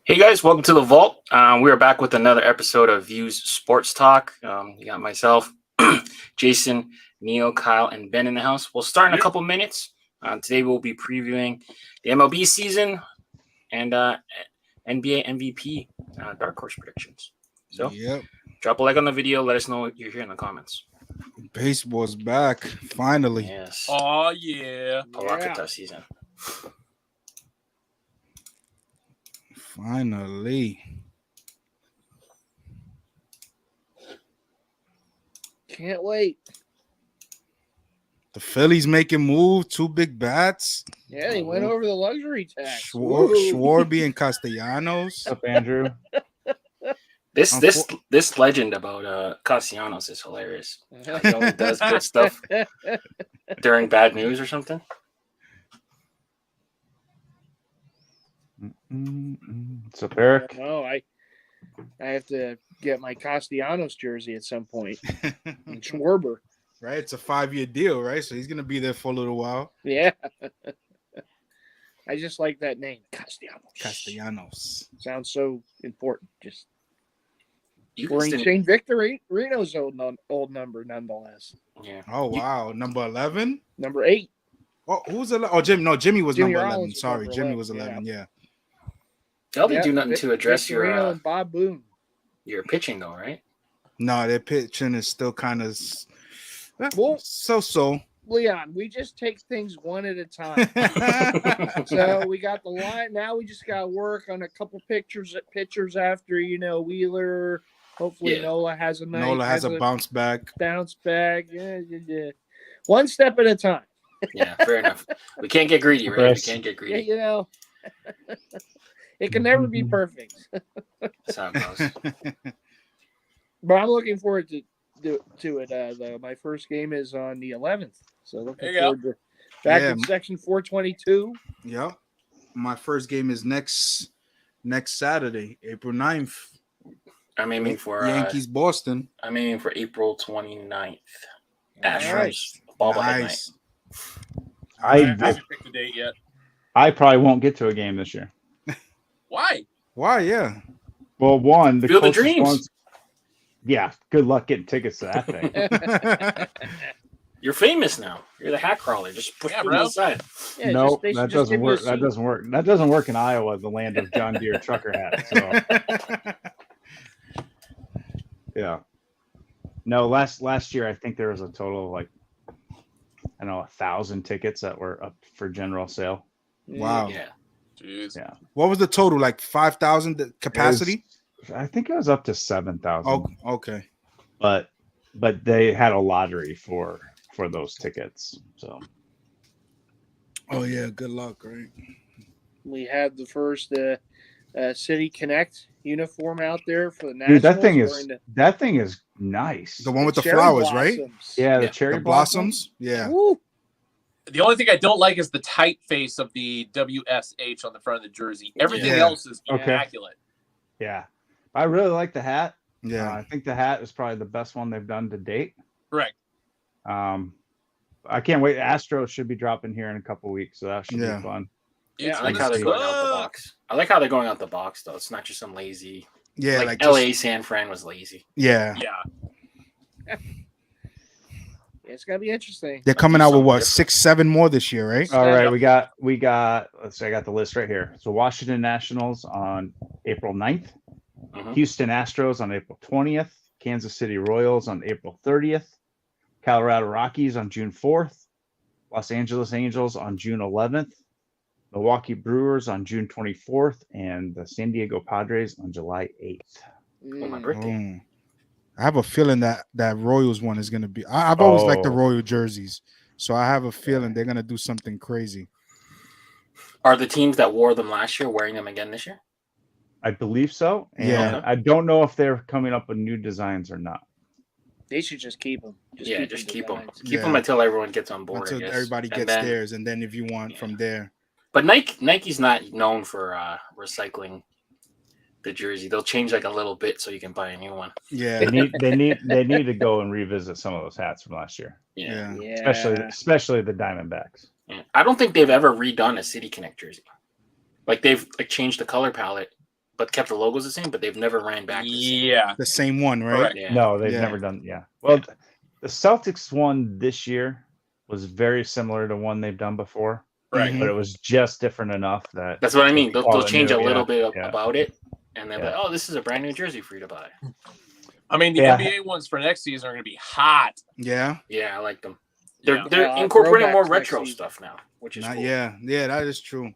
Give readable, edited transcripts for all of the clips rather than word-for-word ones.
Hey guys, welcome to the Vault. We are back with another episode of Views Sports Talk. You got myself, Jason, Neil, Kyle, and Ben in the house. We'll start in a couple minutes. Today we'll be previewing the MLB season and NBA MVP dark horse predictions. So, drop a like on the video. Let us know what you're hearing in the comments. Baseball's back finally. Yes. Oh yeah. Palakata season. Finally. Can't wait. The Phillies making moves, two big bats. Yeah, they went over the luxury tax. Schwarby and Castellanos. What's up, Andrew? This legend about Castellanos is hilarious. He only does good stuff during bad news or something. What's up, Eric? No, I have to get my Castellanos jersey at some point. And Schwarber. Right, it's a 5-year deal, right? So he's gonna be there for a little while. Yeah. I just like that name, Castellanos. Sounds so important. Just You we're can in still- Shane Victorino's old number, nonetheless. yeah. Oh wow, number 11. Number 8. Oh, who's 11? Oh, Jimmy. No, Jimmy was Jimmy number Rollins 11. was Sorry, number Jimmy 11, was 11. Yeah. They'll be do nothing to address Victorino and Bob Boone. your pitching though, right? No, their pitching is still kind of Well- so. Leon, we just take things one at a time. So we got the line. Now we just got to work on a couple pitchers after, Wheeler. Hopefully Yeah. Nola has a bounce back. bounce back. Yeah. One step at a time. Yeah, fair enough. We can't get greedy, right? We Chris. can't get Yeah, greedy. It can never be perfect. That's how it goes. But I'm looking forward to it. Though my first game is on the 11th, so looking There you forward to back Yeah. in section 422. Yep. My first game is next Saturday, April 9th. I'm aiming for Yankees Boston. I'm aiming for April 29th. Astros Nice. bobblehead night. Nice. I haven't picked the date yet. I probably won't get to a game this year. Why? Why? Yeah. Well, one, Feel the closest dreams. ones- Yeah, good luck getting tickets to that thing. You're famous now. You're the hat crawler. Just push Yeah, them bro. aside. Yeah, Nope, they should that just doesn't give you a work. That suit. doesn't work. That doesn't work in Iowa, the land of John Deere trucker hats. So yeah. No, last year I think there was a total of 1,000 tickets that were up for general sale. Wow. Yeah. Jeez. Yeah. What was the total? Like 5,000 capacity? I think it was up to 7,000. Oh, okay. But they had a lottery for those tickets. So Oh yeah. Good luck, right? We had the first City Connect uniform out there for the Nationals. dude, that during thing is nice. The one with the cherry flowers, right? blossoms. Yeah, the Yeah, cherry The blossoms. Yeah. Woo. The only thing I don't like is the typeface of the WSH on the front of the jersey. Everything Yeah. else is Okay. immaculate. Yeah, I really like the hat. Yeah. I think the hat is probably the best one they've done to date. Correct. I can't wait. Astros should be dropping here in a couple weeks, so that should Yeah. be fun. It's I like gonna how they're going out the suck. box. I like how they're going out the box though. It's not just some lazy. Yeah. Like Like LA just- San Fran was lazy. yeah. Yeah. It's gonna be interesting. They're coming out with what, Something 6, 7 more this year, right? All right, Yep. we got. Let's see, I got the list right here. So Washington Nationals on April 9th, Mhm. Houston Astros on April 20th, Kansas City Royals on April 30th, Colorado Rockies on June 4th, Los Angeles Angels on June 11th, Milwaukee Brewers on June 24th, and the San Diego Padres on July 8th. Oh, my Mm. birthday. Mm. I have a feeling that Royals one is gonna be. I've always liked the Oh. Royal jerseys, so I have a feeling they're gonna do something crazy. Are the teams that wore them last year wearing them again this year? I believe so. And Yeah. I don't know if they're coming up with new designs or not. They should just keep them. Just keep them. designs. Keep Yeah. them until everyone gets on board. Until I guess. everybody And gets then- theirs, and then if you want Yeah. from there, But Nike's not known for recycling the jersey. They'll change like a little bit so you can buy a new one. yeah, They need to go and revisit some of those hats from last year, Yeah. Yeah. especially the Diamondbacks. I don't think they've ever redone a City Connect jersey. Like they've changed the color palette but kept the logos the same, but they've never ran back the same. Yeah. The same one, right? Correct. Yeah. No, they've Yeah. never done. Yeah. Well, the Celtics one this year was very similar to one they've done before, Right. Mhm. but it was just different enough that That's what I mean. they They'll call it change new, a little yeah, bit yeah. about it, and they're Yeah. like, "Oh, this is a brand new jersey for you to buy." I mean, the Yeah. NBA ones for next season are going to be hot. Yeah. Yeah, I like them. They're Yeah. they're Yeah, incorporating more throwbacks next retro season. stuff now, which is Not, cool. yeah. That is true.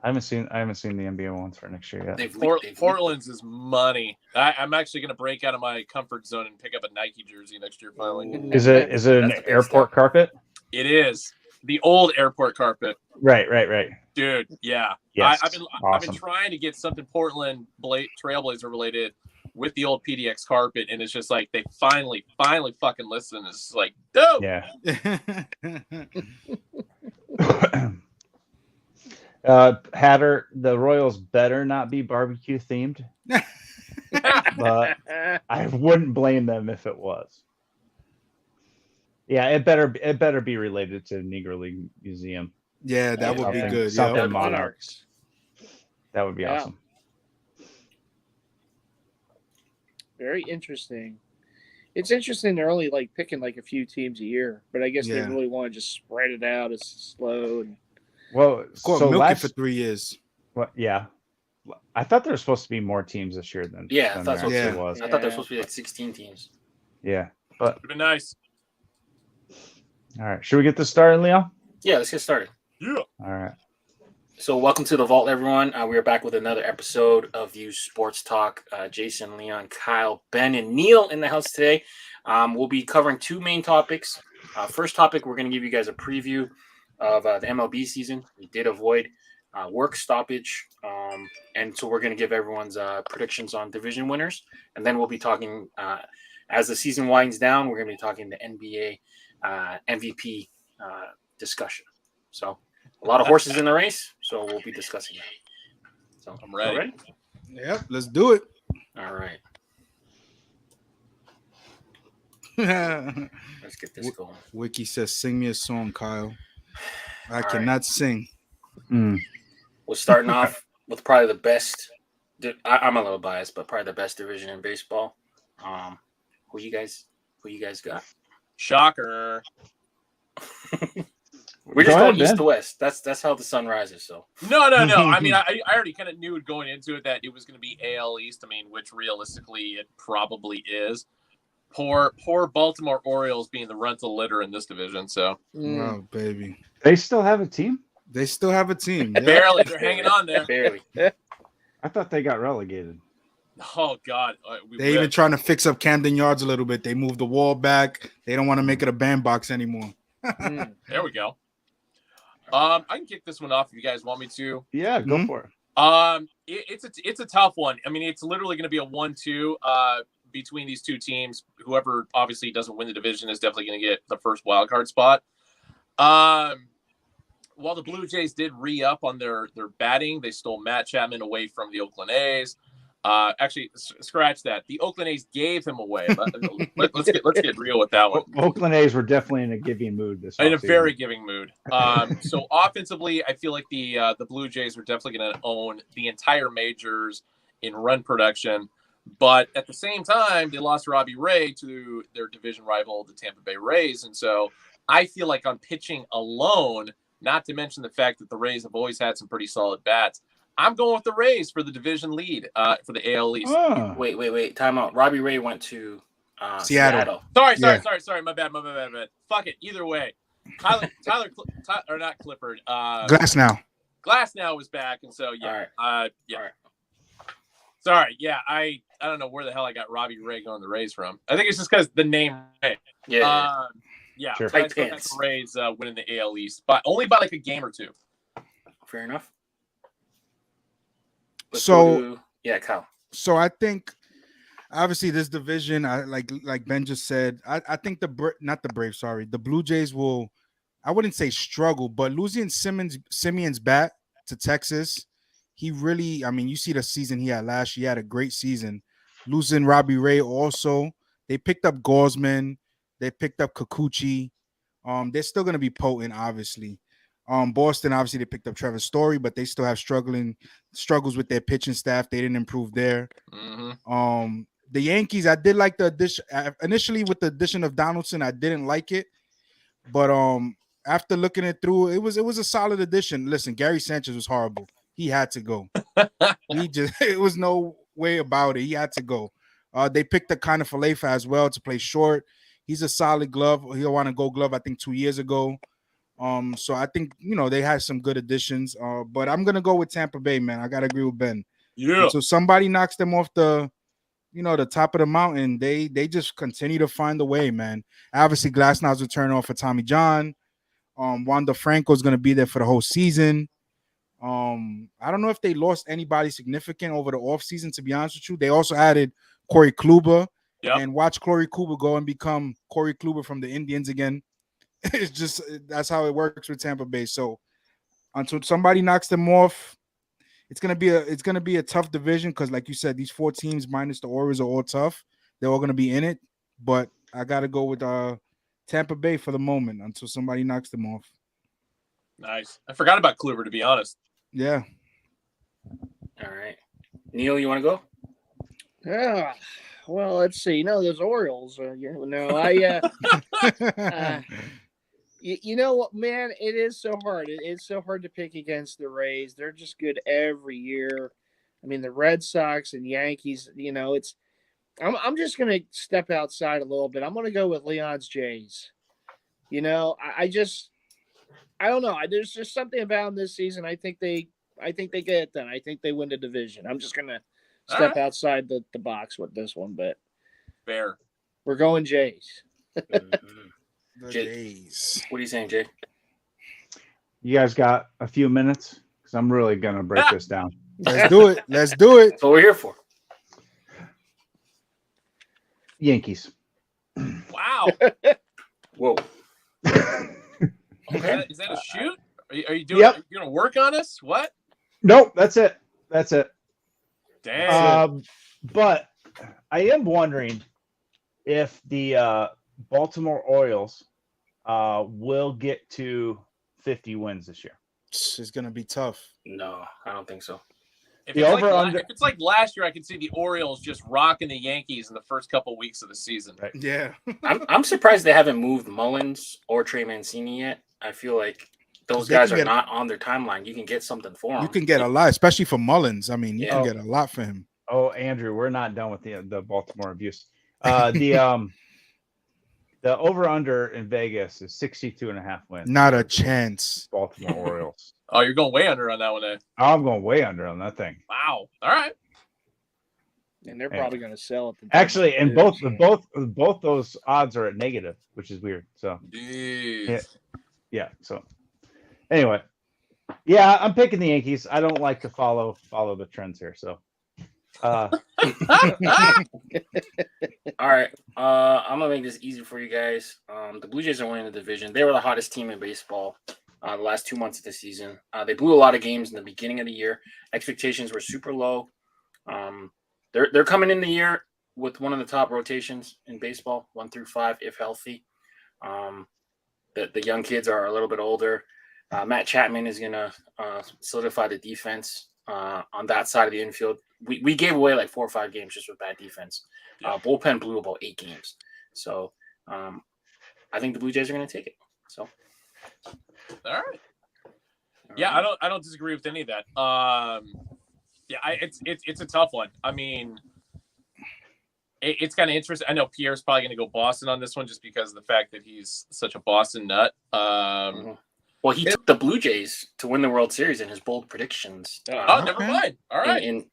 I haven't seen the NBA ones for next year yet. They've Portland's is money. I'm actually going to break out of my comfort zone and pick up a Nike jersey next year. Finally, Ooh. Is it an That's the big airport stuff. carpet? it is the old airport carpet, Right. dude. Yeah, Yes. I've been Awesome. trying to get something Portland Trailblazer related with the old PDX carpet, and it's just like they finally fucking listen. It's like, dope. Yeah. Hatter, the Royals better not be barbecue themed, but I wouldn't blame them if it was. Yeah, it better be related to Negro League Museum. Yeah, that would be Something- good. something Yeah. The Monarch. Monarchs. That would be Yeah. awesome. Very interesting. It's interesting they're only like picking like a few teams a year, but I guess Yeah. they really want to just spread it out. It's slow. And Well, Caught so milky for last, 3 years. yeah, I thought there was supposed to be more teams this year than Yeah, I than thought there so Yeah. actually too. was. I thought there was Yeah. supposed to be like 16 teams. Yeah, but It'd be nice. all right, should we get this started, Leo? Yeah, let's get started. Yeah. All right. So, welcome to the Vault, everyone. We are back with another episode of Views Sports Talk. Jason, Leon, Kyle, Ben, and Neil in the house today. We'll be covering two main topics. First topic, we're going to give you guys a preview of the MLB season. We did avoid work stoppage, and so we're going to give everyone's predictions on division winners. And then we'll be talking, as the season winds down, we're going to be talking the NBA MVP discussion. So, a lot of horses in the race, so we'll be discussing that. So, I'm ready. all right? Yep, let's do it. All right, let's get this going. Wiki says, "Sing me a song, Kyle." I cannot sing. Mm. We're starting off with probably the best. I'm a little biased, but probably the best division in baseball. Who you guys got? Shocker. We're just Go going ahead, east Ben. to west. That's how the sun rises. So No. I mean, I already kind of knew going into it that it was going to be AL East. I mean, which realistically it probably is. Poor Baltimore Orioles being the rental litter in this division. So Wow, baby. They still have a team? They still have a team. Yeah. barely, they're hanging on there. barely. I thought they got relegated. Oh God, They even trying to fix up Camden Yards a little bit. They moved the wall back. They don't want to make it a bandbox anymore. Mm. there we go. I can kick this one off if you guys want me to. Yeah, go Mhm. for it. It's a tough one. I mean, it's literally going to be a 1-2 between these two teams. Whoever obviously doesn't win the division is definitely going to get the first wild card spot. While the Blue Jays did re-up on their batting, they stole Matt Chapman away from the Oakland A's. Actually, scratch that. The Oakland A's gave him away. Let's get real with that one. Oakland A's were definitely in a giving mood this In a offseason. very giving mood. So offensively, I feel like the Blue Jays are definitely going to own the entire majors in run production. But at the same time, they lost Robbie Ray to their division rival, the Tampa Bay Rays. And so I feel like on pitching alone, not to mention the fact that the Rays have always had some pretty solid bats, I'm going with the Rays for the division lead for the AL East. Oh. Wait. Time out. Robbie Ray went to Seattle. Sorry. My bad. Fuck it. Either way, Tyler or not Clifford. Glass now. Glass now is back, and so yeah. All right. Sorry. Yeah, I don't know where the hell I got Robbie Ray going the Rays from. I think it's just because the name Ray. Yeah. Yeah. Sure. I Tight still got pants. the Rays winning the AL East, but only by like a game or two. Fair enough. Yeah, Kyle. So I think obviously this division, I like Ben just said, I think the Blue Jays will, I wouldn't say struggle, but losing Simeon's bat to Texas, he really, I mean, you see the season he had last year, he had a great season. Losing Robbie Ray also, they picked up Gaussman, they picked up Kikuchi. They're still gonna be potent, obviously. Boston, obviously, they picked up Trevor Story, but they still have struggles with their pitching staff. They didn't improve there. Mm-hmm. The Yankees, I did like the addition initially with the addition of Donaldson. I didn't like it, but after looking it through, it was a solid addition. Listen, Gary Sanchez was horrible. He had to go. It was no way about it. He had to go. They picked up kind of Falefa as well to play short. He's a solid glove. He'll want to go glove, I think, 2 years ago. So I think, they had some good additions. But I'm gonna go with Tampa Bay, man. I gotta agree with Ben. Yeah. And so somebody knocks them off the top of the mountain. They just continue to find a way, man. Obviously, Glasnow's return off for Tommy John. Wander Franco's gonna be there for the whole season. I don't know if they lost anybody significant over the offseason, to be honest with you. They also added Corey Kluber. Yep. And watch Corey Kluber go and become Corey Kluber from the Indians again. It's just that's how it works with Tampa Bay. So until somebody knocks them off, it's gonna be a tough division because, like you said, these 4 teams minus the Orioles are all tough. They're all gonna be in it, but I gotta go with Tampa Bay for the moment until somebody knocks them off. Nice. I forgot about Kluber, to be honest. Yeah. All right, Neil, you want to go? Yeah. Well, let's see. Those Orioles. You know what, man? It is so hard. It's so hard to pick against the Rays. They're just good every year. I mean, the Red Sox and Yankees. It's. I'm just gonna step outside a little bit. I'm gonna go with Leon's Jays. I don't know. There's just something about them this season. I think they get it done. I think they win the division. I'm just gonna step outside the box with this one, but fair. We're going Jays. The Jays. What are you saying, Jay? You guys got a few minutes? Because I'm really going to break this down. Let's do it. Let's do it. That's what we're here for. Yankees. Wow. Whoa. Okay. Is that a shoot? Are you doing? Yep. Are you going to work on us? What? Nope, that's it. Dang. But I am wondering if the Baltimore Orioles will get to 50 wins this year. It's gonna be tough. No, I don't think so. If The it's like last year, I could see the Orioles just rocking the Yankees in the first couple weeks of the season. Right. Yeah. I'm surprised they haven't moved Mullins or Trey Mancini yet. I feel like those They guys can are get- not on their timeline. You can get something for them. You can get a lot, especially for Mullins. I mean, you Yeah. can get a lot for him. Oh, Andrew, we're not done with the Baltimore abuse. The over-under in Vegas is 62.5 wins. Not a chance. Baltimore Orioles. Oh, you're going way under on that one, eh? I'm going way under on that thing. Wow. All right. And they're probably going to sell it. Actually, and both those odds are at negative, which is weird. So Jeez. yeah. So anyway, yeah, I'm picking the Yankees. I don't like to follow the trends here. So All right. I'm gonna make this easy for you guys. The Blue Jays are winning the division. They were the hottest team in baseball the last 2 months of the season. They blew a lot of games in the beginning of the year. Expectations were super low. They're coming in the year with one of the top rotations in baseball, 1 through 5, if healthy. The young kids are a little bit older. Matt Chapman is gonna solidify the defense on that side of the infield. We gave away like 4 or 5 games just with bad defense. Bullpen blew about 8 games. So I think the Blue Jays are going to take it. So, All right. Yeah, I don't disagree with any of that. It's a tough one. I mean, it's kind of interesting. I know Pierre's probably going to go Boston on this one just because of the fact that he's such a Boston nut. Well, he took the Blue Jays to win the World Series in his bold predictions. Never mind. All right. In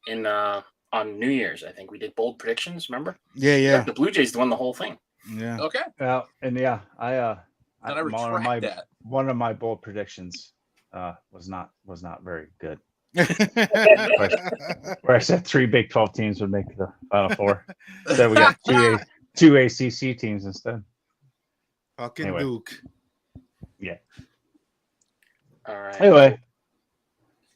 on New Year's, I think we did bold predictions. Remember? Yeah. The Blue Jays won the whole thing. Yeah. Okay. And yeah, I retract that. one of my bold predictions was not very good. Where I said 3 Big 12 teams would make the Final Four. Instead, we got two ACC teams instead. Fucking Anyway. Duke. Yeah. All right. Anyway,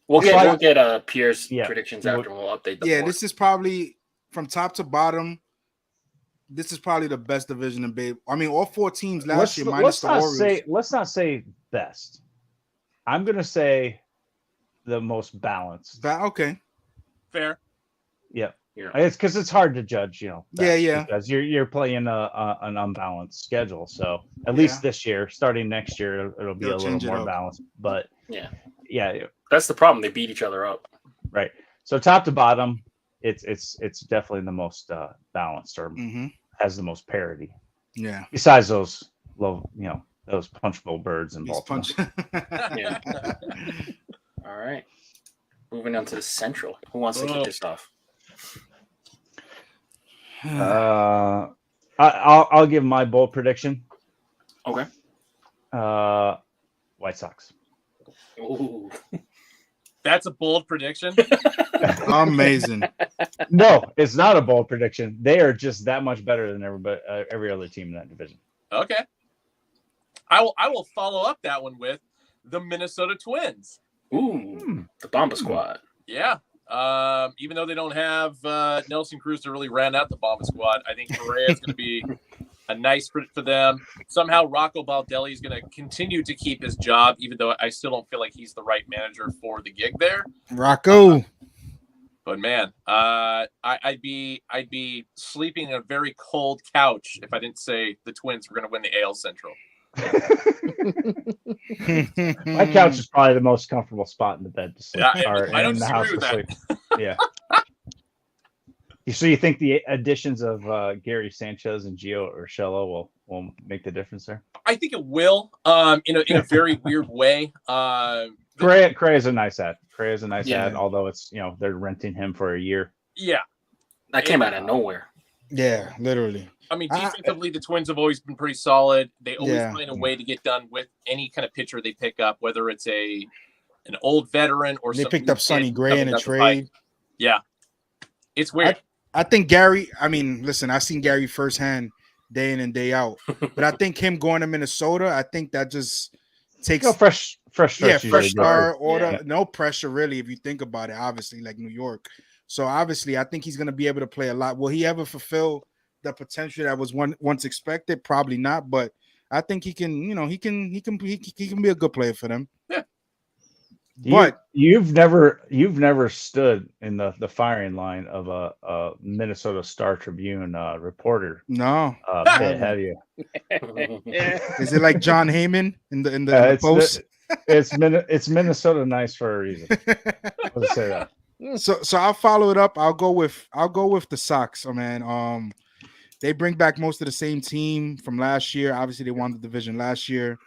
we'll get Pierre's Yeah. predictions after. We'll update the Yeah, board. this is probably from top to bottom. This is probably the best division in baseball. I mean, all 4 teams last year minus the Orioles. Let's not say best. I'm gonna say the most balanced. Okay. Fair. Yeah. Yeah. It's because it's hard to judge, Yeah. because you're playing an unbalanced schedule. So at Yeah. least this year, starting next year, it'll be They'll a little change it more up. balanced. But Yeah. yeah, That's the problem. They beat each other up. right. So top to bottom, it's definitely the most balanced, or Mm-hmm. has the most parity. Yeah. Besides those low, those punchable birds in He's Baltimore. punch. Yeah. All right. Moving on to the Central. Who wants to kick this off? I'll give my bold prediction. Okay. White Sox. Ooh. That's a bold prediction. Amazing. No, it's not a bold prediction. They are just that much better than every other team in that division. Okay. I will follow up that one with the Minnesota Twins. Ooh. The Bomba Squad. Yeah. Even though they don't have Nelson Cruz to really round out the Bomba Squad, I think Correa is going to be a nice fit for them. Somehow Rocco Baldelli is going to continue to keep his job, even though I still don't feel like he's the right manager for the gig there. Rocco. But man, I'd be sleeping in a very cold couch if I didn't say the Twins were going to win the AL Central. My couch is probably the most comfortable spot in the bed to sleep. Yeah, or I don't in the disagree house with to that. sleep. Yeah. So you think the additions of Gary Sanchez and Gio Urshela will make the difference there? I think it will, in a very weird way. Correa is a nice ad. Correa is a nice Yeah. ad, although it's they're renting him for a year. Yeah, That came out of nowhere. Yeah, literally. I mean, defensively, the Twins have always been pretty solid. They always Yeah. find a way to get done with any kind of pitcher they pick up, whether it's an old veteran or They some picked new up Sonny kid Gray coming in a up the pipe. trade. Yeah, it's weird. I think Gary, listen, I've seen Gary firsthand day in and day out. But I think him going to Minnesota, I think that just takes Fresh start. fresh start, good. order, Yeah. no pressure really if you think about it, obviously, like New York. So obviously I think he's gonna be able to play a lot. Will he ever fulfill the potential that was once expected? Probably not, but I think he can, he can be a good player for them. Yeah. But you've never stood in the firing line of a Minnesota Star Tribune reporter. no. Pit, have you? Is it like John Heyman in the post? It's Minnesota nice for a reason. Let's say that. So I'll follow it up. I'll go with the Sox. Man. They bring back most of the same team from last year. Obviously, they won the division last year.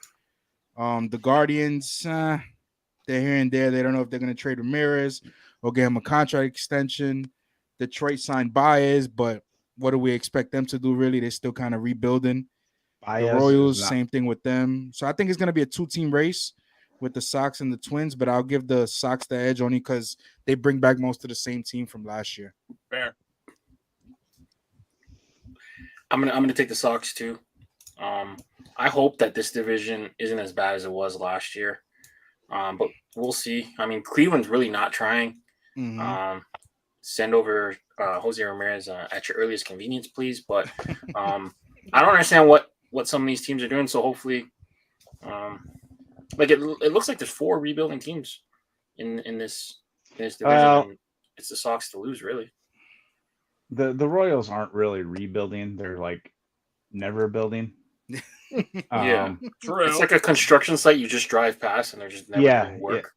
The Guardians, they're here and there. They don't know if they're going to trade Ramirez or get him a contract extension. Detroit signed Baez, but what do we expect them to do? Really, they're still kind of rebuilding. The Royals, same thing with them. So I think it's going to be a 2-team race with the Sox and the Twins, but I'll give the Sox the edge only because they bring back most of the same team from last year. Fair. I'm gonna take the Sox too. I hope that this division isn't as bad as it was last year, but we'll see. I mean, Cleveland's really not trying. Mhm. Send over Jose Ramirez at your earliest convenience, please. But I don't understand what some of these teams are doing. So hopefully, it looks like there's 4 rebuilding teams in this division. And it's the Sox to lose, really. The Royals aren't really rebuilding; they're like never building. Yeah, True. it's like a construction site you just drive past and they're just never doing work.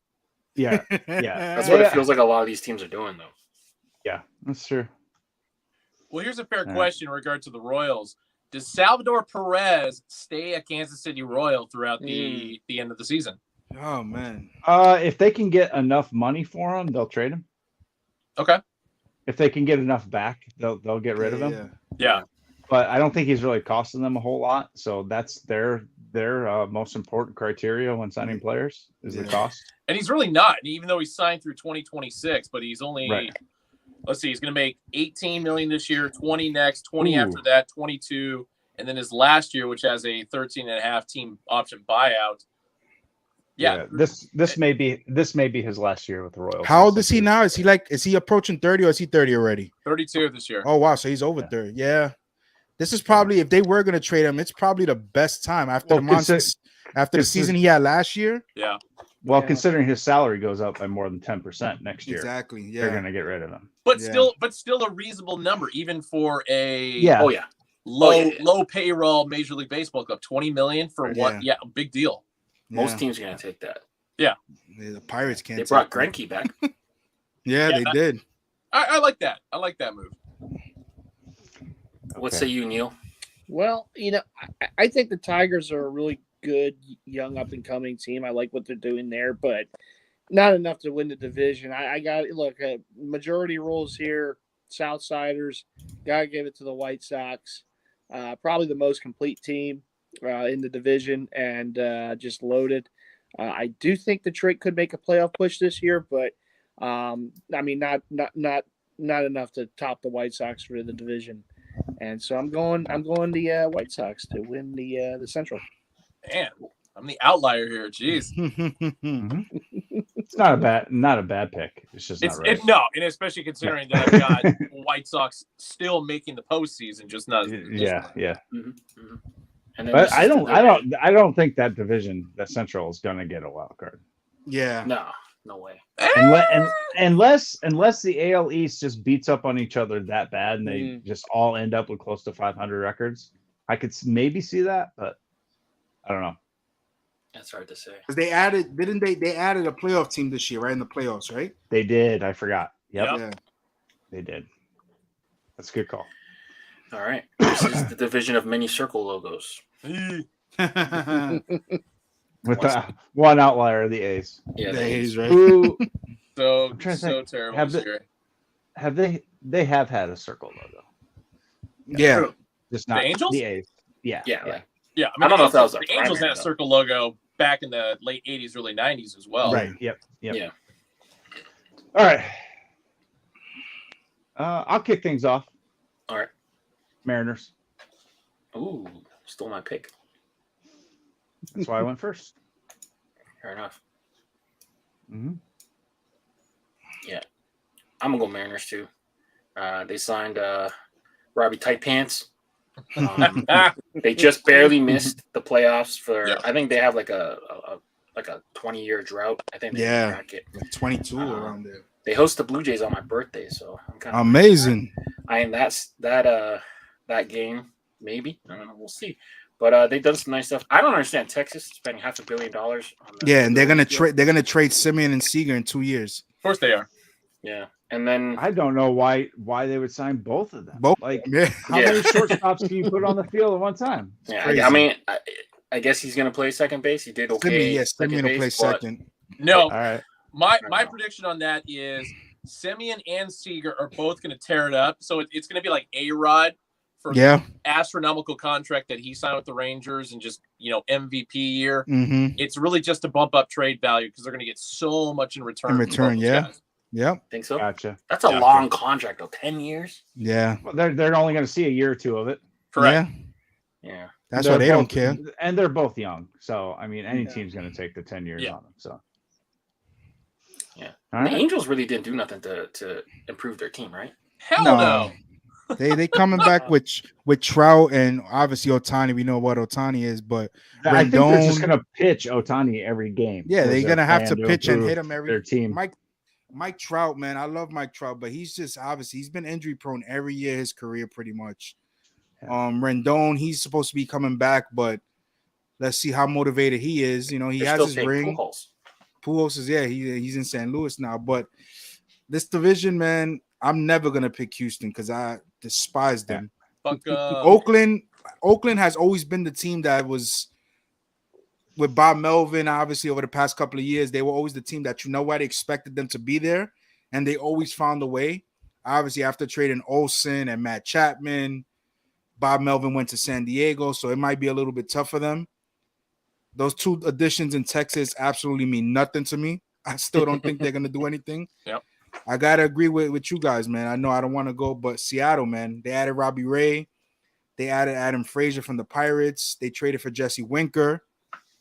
Yeah. That's what it feels like a lot of these teams are doing, though. Yeah, that's true. Well, here's a fair Yeah. question in regard to the Royals. Does Salvador Perez stay a Kansas City Royal throughout the end of the season? Oh man. If they can get enough money for him, they'll trade him. Okay. If they can get enough back, they'll get rid of him. Yeah. But I don't think he's really costing them a whole lot. So that's their most important criteria when signing players is the cost. And he's really not, even though he's signed through 2026, but he's only Right. Let's see, he's going to make $18 million this year, 20 next, 20 Ooh. after that, 22, and then his last year, which has a 13.5 team option buyout. Yeah. This may be his last year with the Royals. How old is he now? Is he approaching 30 or is he 30 already? 32 this year. Oh wow, so he's over 30. Yeah. This is probably, if they were going to trade him, it's probably the best time after Well, the season he had last year. Yeah. Well, Yeah. considering his salary goes up by more than 10% next year, Exactly. they're Yeah. going to get rid of him. But Yeah. still a reasonable number, even for a Yeah. Oh yeah. low payroll Major League Baseball club. 20 million for one. Yeah, big deal. Most teams are gonna take that. Yeah, the Pirates can't. They brought take that. Greinke back. Yeah, they did. I like that. I like that move. What say you, Neil? Well, I think the Tigers are a really good young up and coming team. I like what they're doing there, but not enough to win the division. I got majority rules here. Southsiders, gotta give it to the White Sox. Probably the most complete team in the division and just loaded. I do think Detroit could make a playoff push this year, but I mean not enough to top the White Sox for the division. And so I'm going the White Sox to win the Central. Man, I'm the outlier here. Jeez. It's not a bad pick. It's just not right. And especially considering that I've got White Sox still making the postseason, just not. Yeah. Mm-hmm. And then But I don't think that division, that Central, is going to get a wild card. Yeah. No way. Unless the AL East just beats up on each other that bad and they just all end up with close to 500 records, I could maybe see that, but I don't know. That's hard to say. Because they added a playoff team this year, right? In the playoffs, right? They did. I forgot. Yep. Yeah. They did. That's a good call. All right. This is the division of many circle logos. With one outlier, the A's. Yeah, the A's, right? Who So think. terrible. They have had a circle logo. Yeah. Just not The Angels? The A's. Yeah. Yeah, I don't know if that was the a Angels primary, had a circle logo back in the late 80s, early 90s as well. Right. Yep. Yeah. All right. I'll kick things off. All right. Mariners. Ooh, stole my pick. That's why I went first. Fair enough. Mm-hmm. Yeah. I'm going to go Mariners, too. They signed Robbie Tight Pants. They just barely missed the playoffs for. Yeah. I think they have like a 20-year drought. I think they Yeah. crack it. Like 22 around there. They host the Blue Jays on my birthday, so I'm kind of Amazing. I am that game maybe. I don't know. We'll see. But they've done some nice stuff. I don't understand Texas spending $500 million on the Yeah, and they're gonna trade Simeon and Seager in 2 years. Of course they are. Yeah, and then I don't know why they would sign both of them. Both. Like, Yeah. how many shortstops can you put on the field at one time? yeah, crazy. I mean, I guess he's gonna play second base. He did okay. Simeon will play base, but- second. No, All right. my prediction on that is Simeon and Seager are both going to tear it up. So it's going to be like A-Rod for Yeah. the astronomical contract that he signed with the Rangers and just, MVP year. Mm-hmm. It's really just to bump up trade value because they're going to get so much in return. In from both return, those yeah. guys. Yep. Think so? Gotcha. That's a Yeah. long contract, though. 10 years. Yeah. Well, they're only going to see a year or two of it. Correct. Yeah. Yeah. That's why they don't care. And they're both young. So, I mean, any Yeah. team's going to take the 10 years Yeah. on them. So, Yeah. All The right. Angels really didn't do nothing to improve their team, right? Hell No. no. They coming back with Trout and obviously Ohtani. We know what Ohtani is, but I think they're just Rendon- going to pitch Ohtani every game. yeah, was they're their gonna have to plan pitch and improve hit him every. their team. Mike Trout, man, I love Mike Trout, but he's just obviously he's been injury prone every year his career pretty much. Yeah. Rendon, he's supposed to be coming back, but let's see how motivated he is. He They're has still his paying ring. Pujols. Pujols is he's in St. Louis now, but this division, man, I'm never gonna pick Houston because I despise them. Fuck Oakland has always been the team that was with Bob Melvin. Obviously, over the past couple of years, they were always the team that expected them to be there, and they always found a way. Obviously, after trading Olsen and Matt Chapman, Bob Melvin went to San Diego, so it might be a little bit tough for them. Those two additions in Texas absolutely mean nothing to me. I still don't think they're gonna do anything. Yep. I gotta agree with you guys, man. I know I don't want to go, but Seattle, man, they added Robbie Ray, they added Adam Frazier from the Pirates, they traded for Jesse Winker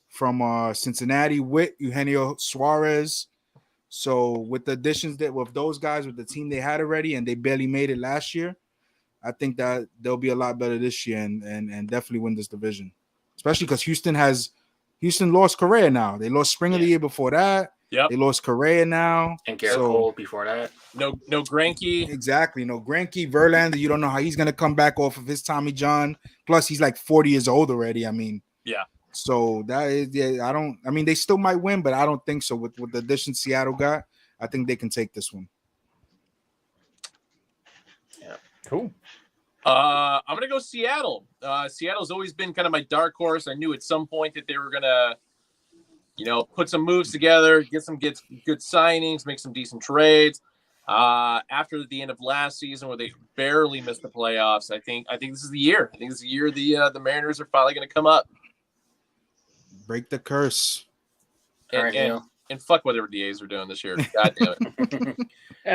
from Cincinnati with Eugenio Suarez. So with the additions with those guys, with the team they had already, and they barely made it last year, I think that they'll be a lot better this year and definitely win this division, especially because Houston has Houston lost Correa now. They lost Springer the year before that. Yep. They lost Correa now. And Garrett Cole before that. No Greinke. Exactly. No Greinke, Verlander. You don't know how he's going to come back off of his Tommy John. Plus, he's like 40 years old already. I mean, yeah. So that is, I mean, they still might win, but I don't think so. With the addition Seattle got, I think they can take this one. Yeah. Cool. I'm gonna go Seattle. Seattle's always been kind of my dark horse. I knew at some point that they were gonna, put some moves together, get some good signings, make some decent trades. After the end of last season, where they barely missed the playoffs, I think this is the year. I think this is the year the Mariners are finally gonna come up. Break the curse. And fuck whatever the A's are doing this year. God damn it.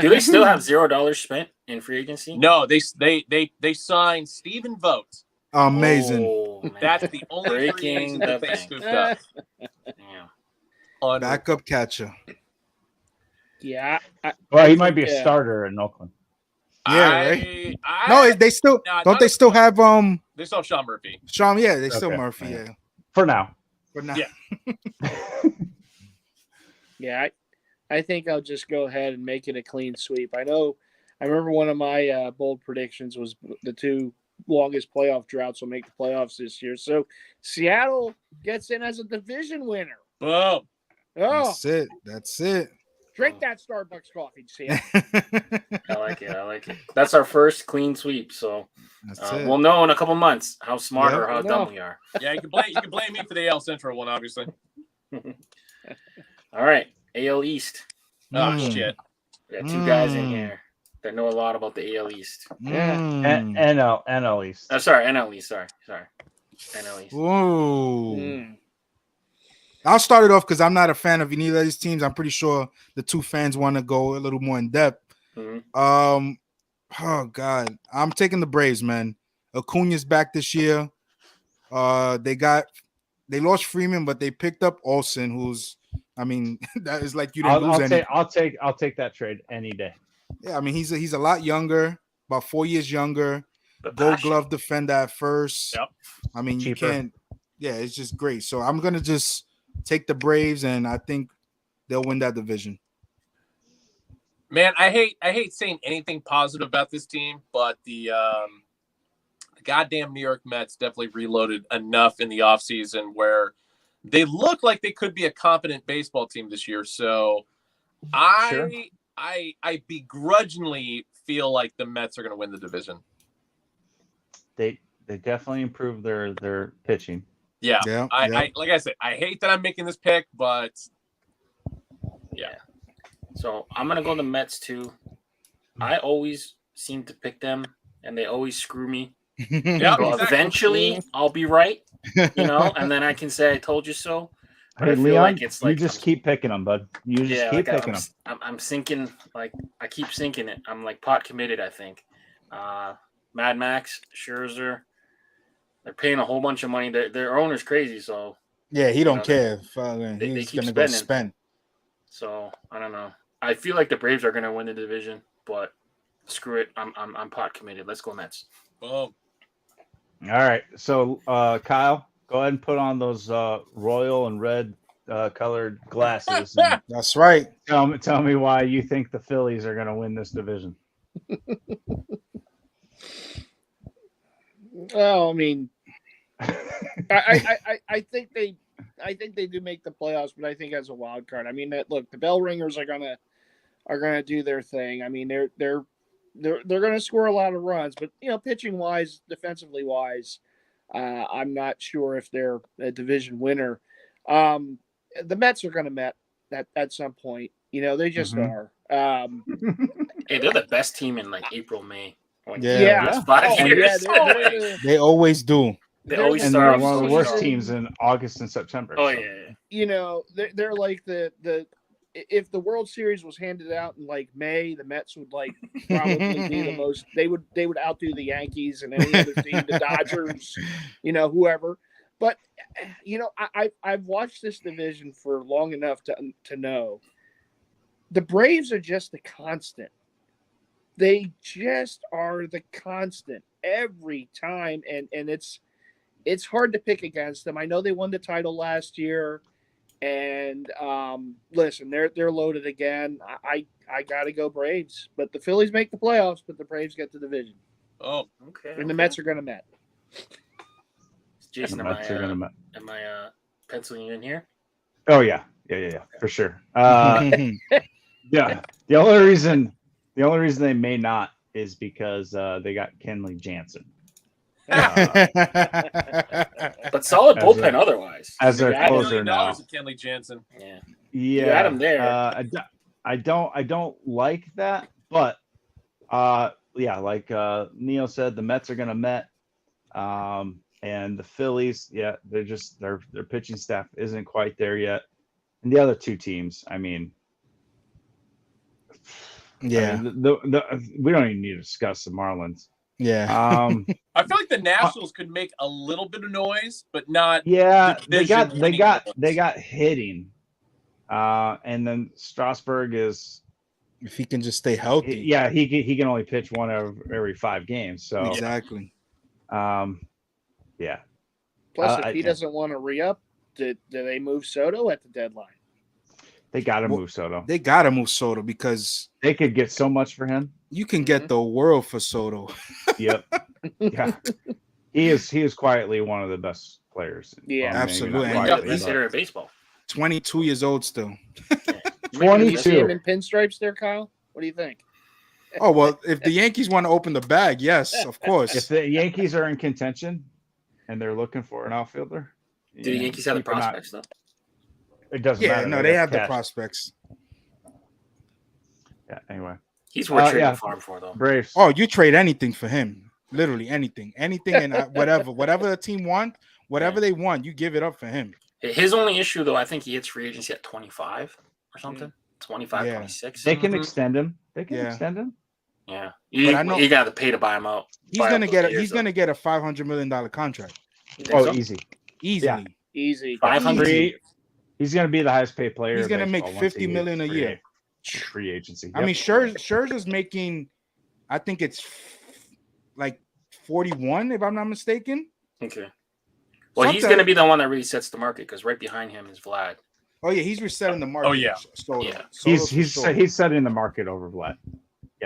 Do they still have $0 spent in free agency? No, they signed Stephen Vogt. Amazing. Oh, That's the only free Breaking agent the that they bank. scooped up. Yeah. Backup catcher. Yeah. Well, he might be a starter in Oakland. Yeah, right. No, they still they still have They still have Sean Murphy. Yeah, they still Murphy. Yeah. For now. Yeah. Yeah, I think I'll just go ahead and make it a clean sweep. I remember one of my bold predictions was the two longest playoff droughts will make the playoffs this year. So Seattle gets in as a division winner. Boom. Oh, That's it. Drink that Starbucks coffee, Seattle. I like it. That's our first clean sweep. So we'll know in a couple months how smart or how dumb we are. Yeah, you can blame me for the AL Central one, obviously. All right, AL East. Oh shit. We got two guys in here that know a lot about the AL East. Yeah. NL East. Sorry, NL East. Sorry. NL East. Whoa. I'll start it off because I'm not a fan of any of these teams. I'm pretty sure the two fans want to go a little more in depth. Mm-hmm. Oh God, I'm taking the Braves, man. Acuna's back this year. They lost Freeman, but they picked up Olsen, who's, I mean, that is like you didn't lose anything. I'll take that trade any day. Yeah, I mean he's a lot younger, about 4 years younger. Gold Glove defender at first. Yep. I mean, Cheaper. you can't. Yeah, it's just great. So I'm gonna just take the Braves, and I think they'll win that division. Man, I hate saying anything positive about this team, but the goddamn New York Mets definitely reloaded enough in the offseason where they look like they could be a competent baseball team this year. So I begrudgingly feel like the Mets are going to win the division. They definitely improved their pitching. Yeah. I like I said, I hate that I'm making this pick, but yeah. So I'm gonna go the Mets too. I always seem to pick them, and they always screw me. Yeah, So eventually I'll be right, and then I can say I told you so. But Hey, I feel Leon, like it's like you just keep picking them, bud. You just keep picking them. I'm sinking, like I keep sinking it. I'm like pot committed, I think. Mad Max, Scherzer, they're paying a whole bunch of money. Their owner's crazy, so Yeah, he don't care. they He's keep gonna go spending. spend. So I don't know. I feel like the Braves are gonna win the division, but screw it. I'm pot committed. Let's go Mets. boom. All right. So Kyle, go ahead and put on those royal and red colored glasses. And That's right. tell me why you think the Phillies are going to win this division. Well, I mean, I think they do make the playoffs, but I think as a wild card. I mean, look, the bell ringers are gonna do their thing. I mean, they're gonna score a lot of runs, but pitching wise, defensively wise, I'm not sure if they're a division winner. The Mets are gonna met at some point. They just are. Hey, they're the best team in like April, May. Yeah. 5 years. They always do. They always And start they're off one of so the worst strong. teams in August and September. Oh so. yeah. They're like the if the World Series was handed out in like May, the Mets would like probably be the most. They would outdo the Yankees and any other team, the Dodgers, whoever. But I've watched this division for long enough to know the Braves are just the constant. They just are the constant every time, and it's it's hard to pick against them. I know they won the title last year, and listen, they're loaded again. I got to go Braves, but the Phillies make the playoffs, but the Braves get the division, Oh, Okay. and the Mets are going to Met. Jason, The am Mets are gonna I penciling you in here? Oh yeah, for sure. Yeah. The only reason they may not is because they got Kenley Jansen But solid As bullpen a- otherwise. as their $1 closer million now. of Kenley Jansen. Yeah. Yeah, got him there. I don't like that, but yeah, like Neil said, the Mets are gonna Met, and the Phillies, yeah, they're just their pitching staff isn't quite there yet, and the other two teams, I mean, Yeah. we don't even need to discuss the Marlins. Yeah. I feel like the Nationals could make a little bit of noise, but not. Yeah, they division-winning got noise. hitting, and then Strasburg is. If he can just stay healthy. Yeah, he can only pitch one every 5 games. So Exactly. yeah. Plus, if he doesn't want to re-up, do they move Soto at the deadline? They got to Well, move Soto. They gotta move Soto because They could get so much for him. you can get the world for Soto. Yep. Yeah. He is quietly one of the best players. Yeah. Well, maybe not Absolutely. And quietly, Best but- hitter in baseball. 22 years old still. Do you see 22. him in pinstripes there, Kyle? What do you think? Oh well, if the Yankees want to open the bag, yes, of If course. the Yankees are in contention and they're looking for an outfielder, Do the Yankees have the keep an eye- prospects though? It doesn't Yeah, matter. no, they have the cash. prospects. Yeah. Anyway, He's worth trading yeah. farm for though. Braves. Oh, you trade anything for him. Literally anything, and whatever the team want, whatever they want, you give it up for him. His only issue though, I think he hits free agency at 25 or something. 25, Yeah. 26. They can extend him. They can Yeah. extend him. Yeah. But I know- You got to pay to buy him out. He's Buy out gonna those get years, he's though. gonna get a $500 million contract You think Oh, so? easy. easily. Easy. 500. He's going to be the highest paid player. He's in gonna make baseball once he $50 million a hits year. Free agency. I mean, Scherzer's making, I think it's like 41, if I'm not mistaken. Okay. Well, he's Sometimes- going to be the one that really sets the market because right behind him is Vlad. Oh yeah, he's resetting the market. Oh, yeah. Soto. Yeah. Soto's he's for sure. he's setting the market over Vlad.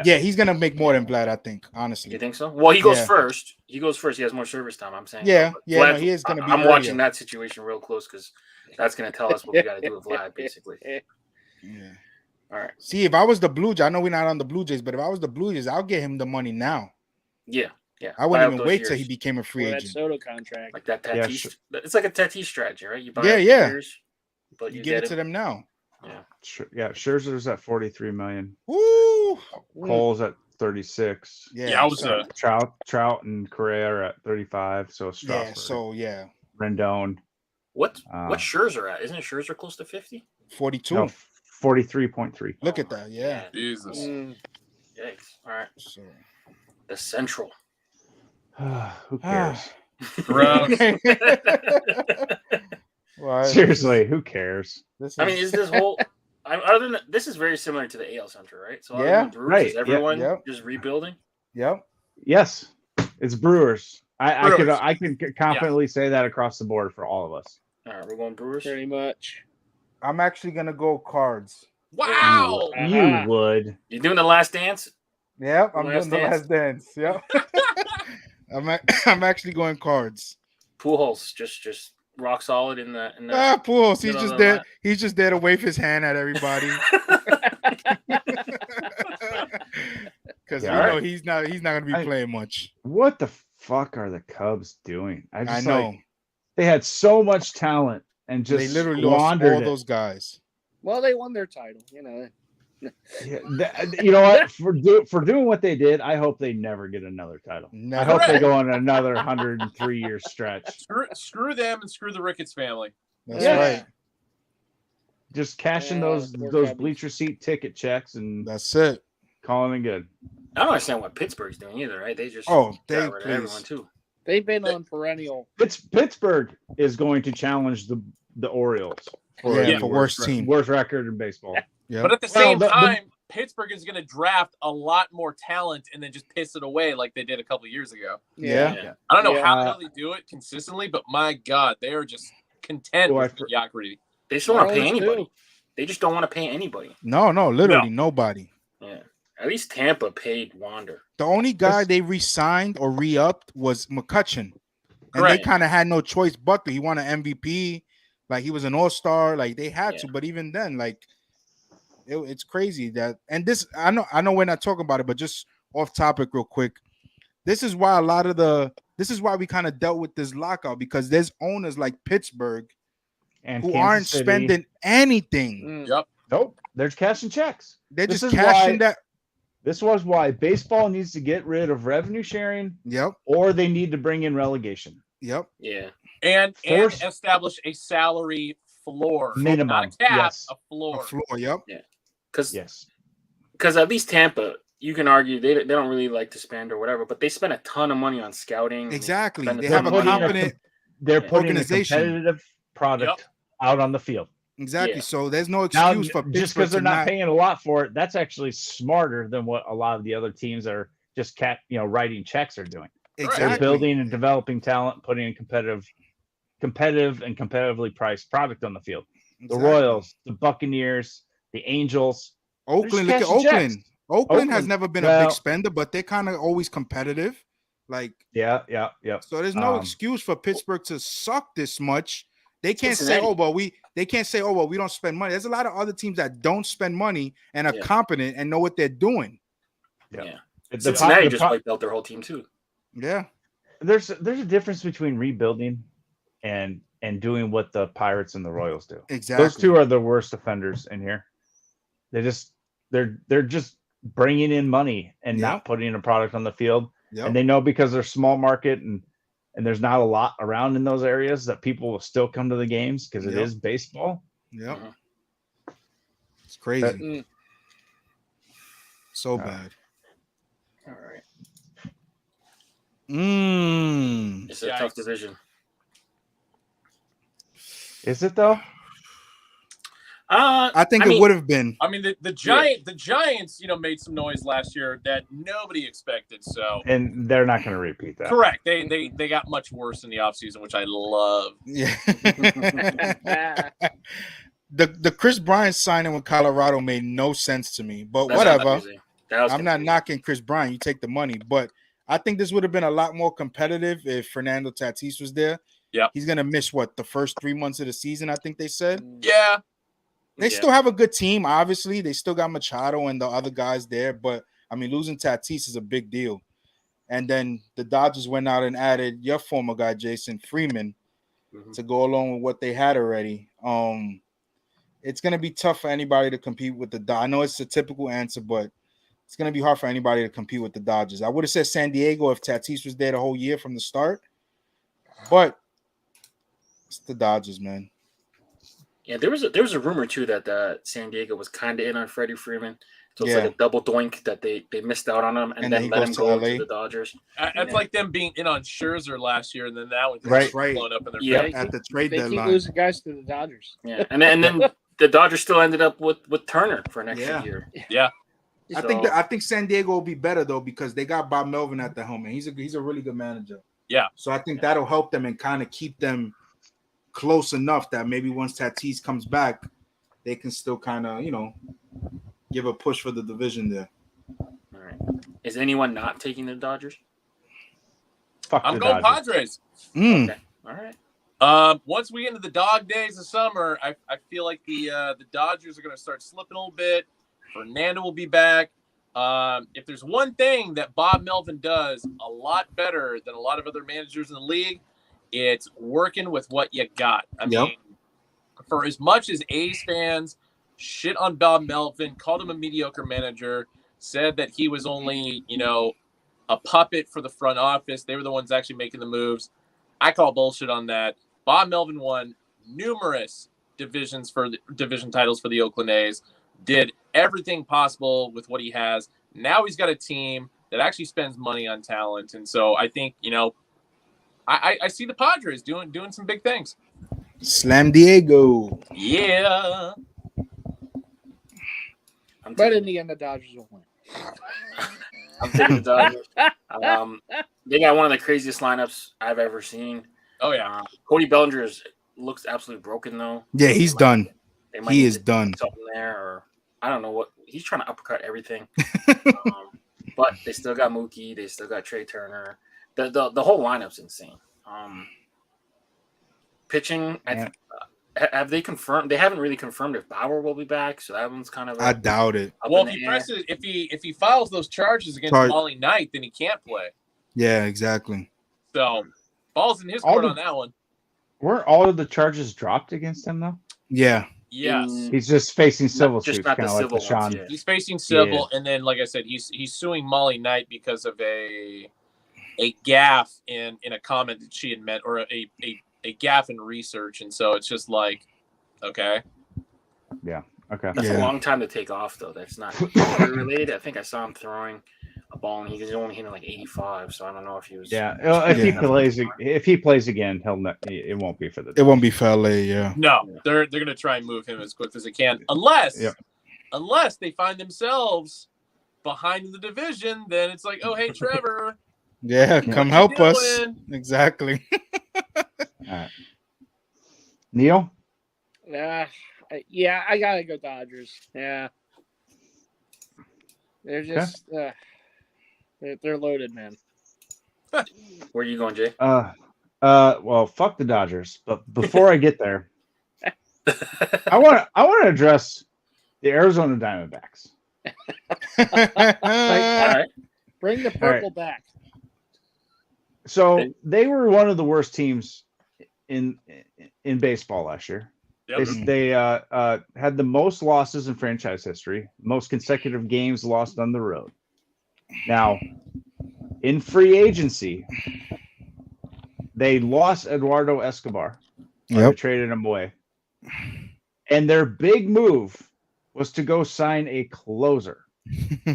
Yeah, he's gonna make more than Vlad, I think. You Honestly. think so? Well, he goes Yeah. first. He goes first. He has more service time. I'm saying. Yeah, But yeah, Vlad, no, he is gonna be I'm earlier. watching that situation real close because that's going to tell us what we got to do with Vlad, basically. Yeah. All right. See, if I was the Blue Jays, I know we're not on the Blue Jays, but if I was the Blue Jays, I'll get him the money now. Yeah. Yeah. I Buy wouldn't out even those wait till years. he became a free For that agent. Soto contract. Like that Yeah, Tatis. sure. It's like a Tatis strategy, right? You buy Yeah, out yeah. years, but You you give get it to them now. Yeah, Scherzer's at 43 million. Woo! Cole's at 36. Yeah, I was Trout and Correa are at 35. So Strasburg, Yeah, so yeah, Rendon. What's Uh, Scherzer at? Isn't Scherzer close to 50? 42. No, 43.3. Look at that. Yeah. Jesus. Mm. Yikes. All right. So, The Central. Who cares? Gross. well, Seriously, who cares? this I mean, is this whole other than this is very similar to the AL Central, right? So other Yeah, than the Brewers, right, is yeah, everyone yep. just rebuilding? Yep. Yes, it's Brewers. Brewers. I can confidently say that across the board for all of us. All right, we're going Brewers. Pretty much. I'm actually gonna go Cards. Wow. You Uh-huh. would. You doing the Last Dance? Yep, I'm Last doing the Dance. Last Dance. Yep. I'm actually going Cards. Pujols just rock solid in the. Pujols, he's No, just no, there. no. He's just there to wave his hand at everybody. Because Yeah. we know he's not gonna be playing much. What the fuck are the Cubs doing? I just know. like they had so much talent and just They literally lost squandered all it. those guys. Well, they won their title, you know. Yeah, you know what? For doing what they did, I hope they never get another title. I Never. hope they go on another 103-year stretch. Screw them and screw the Ricketts family. That's Yeah. right. Just cashing Yeah, those poor those Cubbies. bleacher seat ticket checks and That's it. calling it good. I don't understand what Pittsburgh's doing either, right? They just Oh, got they rid of please. everyone too. They've been on perennial. Pittsburgh is going to challenge the Orioles Yeah, Yeah. for worst team. worst record in baseball. Yeah. But at the Well, same the- time, Pittsburgh is going to draft a lot more talent and then just piss it away like they did a couple of years ago. Yeah. I don't know Yeah. how the hell they do it consistently, but my God, they are just content Oh, with mediocrity. They just don't want to pay Marlins anybody. too. They just don't want to pay anybody. No, literally nobody. Yeah. At least Tampa paid Wander. The only guy they re-signed or re-upped was McCutcheon. And Correct. they kind of had no choice but to. He won an MVP. Like, he was an all-star. Like, they had to. But even then, like, it's crazy that. And this, I know we're not talking about it, but just off topic real quick. This is why we kind of dealt with this lockout, because there's owners like Pittsburgh And who Kansas aren't City. spending anything. Mm. Yep. Nope. There's cashing checks. They're This just is cashing why- that. This was why baseball needs to get rid of revenue sharing, Yep. or they need to bring in relegation. Yep. Yeah. And Force- establish a salary floor. Minimum, Not a cap, yes. a floor. A floor. Yep. Because Yes. at least Tampa, you can argue they don't really like to spend or whatever, but they spend a ton of money on scouting. Exactly. spend They ton have of a money on- competent. They're Yeah. putting a Organization. competitive product out on the field. Exactly. Yeah. So there's no Now, excuse for just Pittsburgh because they're to not paying a lot for it, that's actually smarter than what a lot of the other teams that are just writing checks are doing. Exactly. They're building and developing talent, putting in competitive and competitively priced product on the field. The Exactly. Royals, the Buccaneers, the Angels. Oakland. They're Look just at cashing Oakland. checks. Oakland has Oakland, never been a well- big spender, but they're kind of always competitive. Like, Yeah. so there's no Um, excuse for Pittsburgh to suck this much. They can't say, Cincinnati. we don't spend money. There's a lot of other teams that don't spend money and are Yeah. competent and know what they're doing. Yeah. the Cincinnati po- just the po- wiped out their whole team too. Yeah. there's a difference between rebuilding and doing what the Pirates and the Royals do. Exactly. Those two are the worst offenders in here. They're just bringing in money and Yep. not putting a product on the field. Yep. And they know because they're small market and there's not a lot around in those areas that people will still come to the games because it Yep. is baseball. Yep. Mhm. It's crazy. Mm. So bad. All right. Mm. It's a tough Yikes. division. Is it though? I think mean, it would have been. I mean, the Giants, made some noise last year that nobody expected. So And they're not going to repeat that. correct. They got much worse in the offseason, which I love. Yeah. the Chris Bryant signing with Colorado made no sense to me, but That's whatever. confusing. That was I'm not confusing. knocking Chris Bryant. You take the money, but I think this would have been a lot more competitive if Fernando Tatis was there. Yep. He's gonna miss the first 3 months of the season. I think they said Yeah. they Yeah. still have a good team. Obviously, they still got Machado and the other guys there, but I mean, losing Tatis is a big deal. And then the Dodgers went out and added your former guy Jason Freeman Mhm. to go along with what they had already. It's gonna be tough for anybody to compete with the Dodgers. I know it's a typical answer, but it's gonna be hard for anybody to compete with the Dodgers. I would have said San Diego if Tatis was there the whole year from the start, but it's the Dodgers, man. Yeah, there was a rumor too that San Diego was kind of in on Freddie Freeman. So it's Yeah. like a double doink that they missed out on him and And then then he let goes him to go LA. to the Dodgers. That's like them being in on Scherzer last year, and then that one Right. blown up in their Yeah. face. At the trade They keep deadline. losing guys to the Dodgers. Yeah, and then the Dodgers still ended up with Turner for an extra Yeah. year. Yeah. I think San Diego will be better though because they got Bob Melvin at the helm, and he's a really good manager. Yeah. So I think that'll help them and kind of keep them close enough that maybe once Tatis comes back, they can still kind of give a push for the division there. All right. Is anyone not taking the Dodgers? Fuck I'm the going Dodgers. Padres. Mm. Okay. All right. Once we get into the dog days of summer, I feel like the Dodgers are going to start slipping a little bit. Fernando will be back. If there's one thing that Bob Melvin does a lot better than a lot of other managers in the league, it's working with what you got. I Yep. mean, for as much as A's fans shit on Bob Melvin, called him a mediocre manager, said that he was only, a puppet for the front office. They were the ones actually making the moves. I call bullshit on that. Bob Melvin won numerous division titles for the Oakland A's, did everything possible with what he has. Now he's got a team that actually spends money on talent. And so I think, I see the Padres doing some big things. Slam Diego. Yeah. But in the end, the Dodgers will win. I'm taking the Dodgers. They got one of the craziest lineups I've ever seen. Oh yeah. Cody Bellinger looks absolutely broken though. Yeah, he's done. He is done. Something there, or I don't know what he's trying to uppercut everything. But they still got Mookie. They still got Trey Turner. The whole lineup's insane. Pitching, have they confirmed? They haven't really confirmed if Bauer will be back, so that one's kind of. I doubt it. Well, if he files those charges against Molly Knight, then he can't play. Yeah, exactly. So, ball's in his court on that one. Weren't all of the charges dropped against him though? Yeah. Yes. He's just facing civil suits, not kind the of like civil Deshaun. ones, yeah. He's facing civil, and then, like I said, he's suing Molly Knight because of a gaffe in a comment that she had meant, or a gaffe in research, and so it's just like, okay. Yeah. Okay. That's a long time to take off, though. That's not related. I think I saw him throwing a ball, and he's only hitting like 85. So I don't know if he was. Yeah. If he plays again, it won't be for the. It won't be for LA. Yeah. No, they're gonna try and move him as quick as they can, unless they find themselves behind in the division. Then it's like, oh hey, Trevor. Yeah, come help us. Exactly. All right. Neil? Yeah, I gotta go Dodgers. Yeah, they're just they're loaded, man. Where are you going, Jay? Well, fuck the Dodgers. But before I get there, I want to address the Arizona Diamondbacks. All right. Bring the purple back. So they were one of the worst teams in baseball last year. Yep. They had the most losses in franchise history, most consecutive games lost on the road. Now, in free agency, they lost Eduardo Escobar. They traded him away. And their big move was to go sign a closer.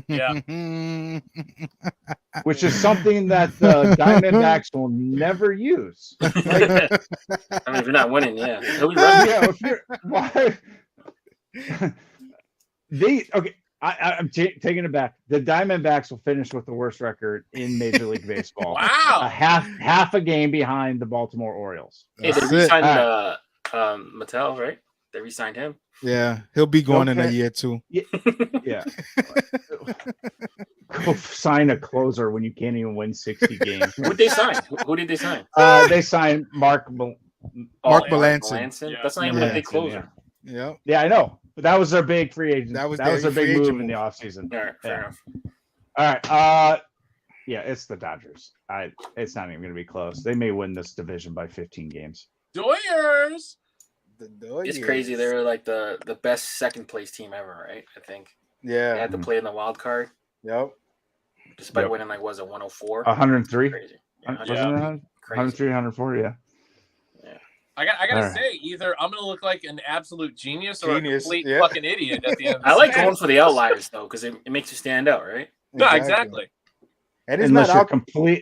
Yeah. Which is something that the Diamondbacks will never use. I mean, if you're not winning, yeah. He'll be right. I'm taking it back. The Diamondbacks will finish with the worst record in Major League Baseball. Wow. Half a game behind the Baltimore Orioles. Hey, they re-signed Mattel, right? They re-signed him. Yeah, he'll be going in a year too. Yeah. Go sign a closer when you can't even win 60 games. Who did they sign? Who did they sign? They signed Mark Melanson. Yeah. That's not even a big closer. Yeah. Yeah, I know. But that was their big free agent. That was their big move in the offseason. All right, fair enough. All right. Yeah, it's the Dodgers. It's not even going to be close. They may win this division by 15 games. Doyers. It's crazy. They were like the best second place team ever, right? I think. Yeah. They had to play in the wild card. Yep. Despite winning, like, was it 104? 103? Crazy. Wasn't it 103, 104, yeah. I gotta say, either I'm gonna look like an absolute genius or a complete yeah. fucking idiot at the end of the I like season. going for the outliers, though, because it makes you stand out, right? No, exactly. And it's unless not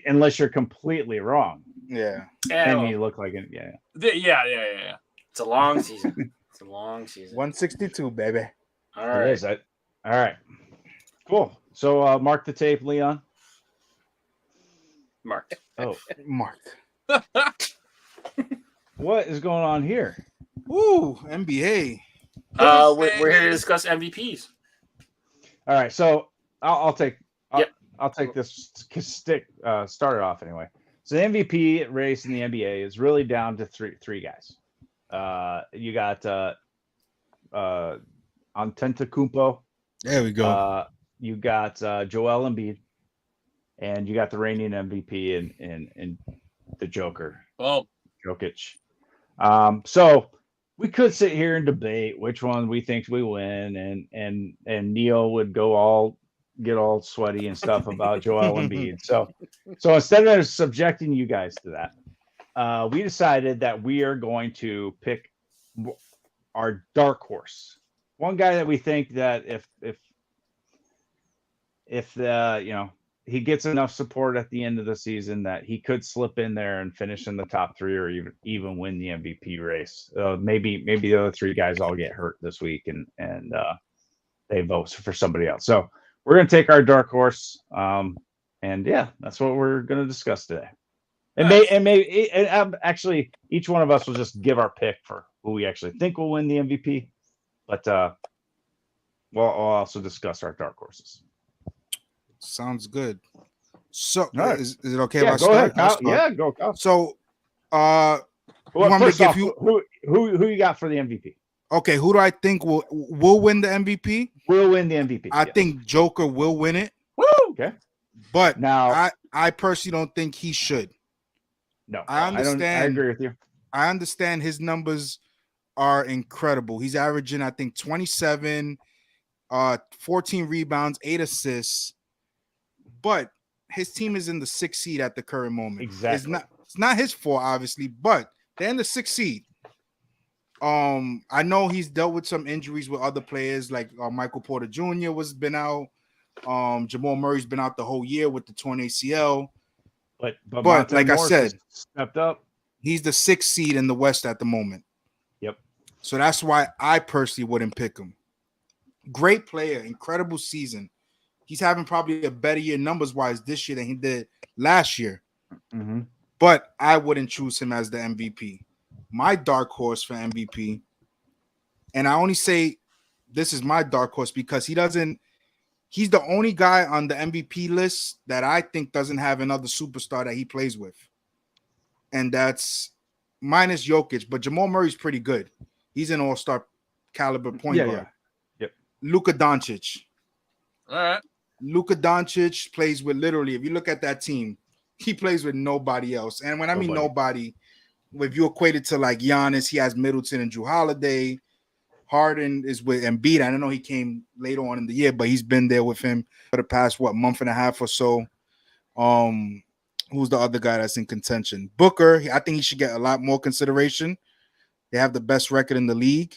unless you're completely wrong. Yeah. And you look like it. Yeah. Yeah. It's a long season. 162, baby. All right. It is. All right. Cool. So mark the tape, Leon. Mark. Oh, Mark. What is going on here? Ooh, NBA. We're here to discuss MVPs. All right. So I'll take this start it off anyway. So the MVP race in the NBA is really down to three guys. You got Antetokounmpo. There we go. You got Joel Embiid, and you got the reigning MVP in the Joker. Oh, Jokic. So we could sit here and debate which one we think we win, and Neil would get all sweaty and stuff about Joel Embiid. So instead of subjecting you guys to that, we decided that we are going to pick our dark horse, one guy that we think that if he gets enough support at the end of the season that he could slip in there and finish in the top three or even win the MVP race. Maybe the other three guys all get hurt this week and they vote for somebody else. So we're going to take our dark horse. And yeah, that's what we're going to discuss today. Actually, each one of us will just give our pick for who we actually think will win the MVP. But we'll also discuss our dark horses. Sounds good. So right. is it okay Yeah, if I go start? ahead, I'll Kyle. start. Yeah, go, Kyle. So Well, want me to first give off, you- who you got for the MVP? okay, who do I think will win the MVP? Will win the MVP. I yes. think Joker will win it, Woo! Okay. but Now, I personally don't think he should. no, I understand. I agree with you. I understand his numbers are incredible. He's averaging, I think, 27, 14 rebounds, 8 assists, but his team is in the 6th seed at the current moment. Exactly. It's not his fault, obviously, but they're in the 6th seed. I know he's dealt with some injuries with other players, like Michael Porter Jr. was been out. Jamal Murray's been out the whole year with the torn ACL. But like I Morris said, has stepped up. He's the 6th seed in the West at the moment. Yep. So that's why I personally wouldn't pick him. Great player, incredible season. He's having probably a better year numbers-wise this year than he did last year. Mm-hmm. But I wouldn't choose him as the MVP. My dark horse for MVP, and I only say this is my dark horse because he's the only guy on the MVP list that I think doesn't have another superstar that he plays with. And that's minus Jokic, but Jamal Murray's pretty good. He's an all-star caliber point guard. Yeah. Yep. Luka Doncic. All right. Luka Doncic plays with literally, if you look at that team, he plays with nobody else. And when I mean nobody, if you equate it to like Giannis, he has Middleton and Drew Holiday. Harden is with Embiid. I don't know he came later on in the year, but he's been there with him for the past month and a half or so. Who's the other guy that's in contention? Booker. I think he should get a lot more consideration. They have the best record in the league,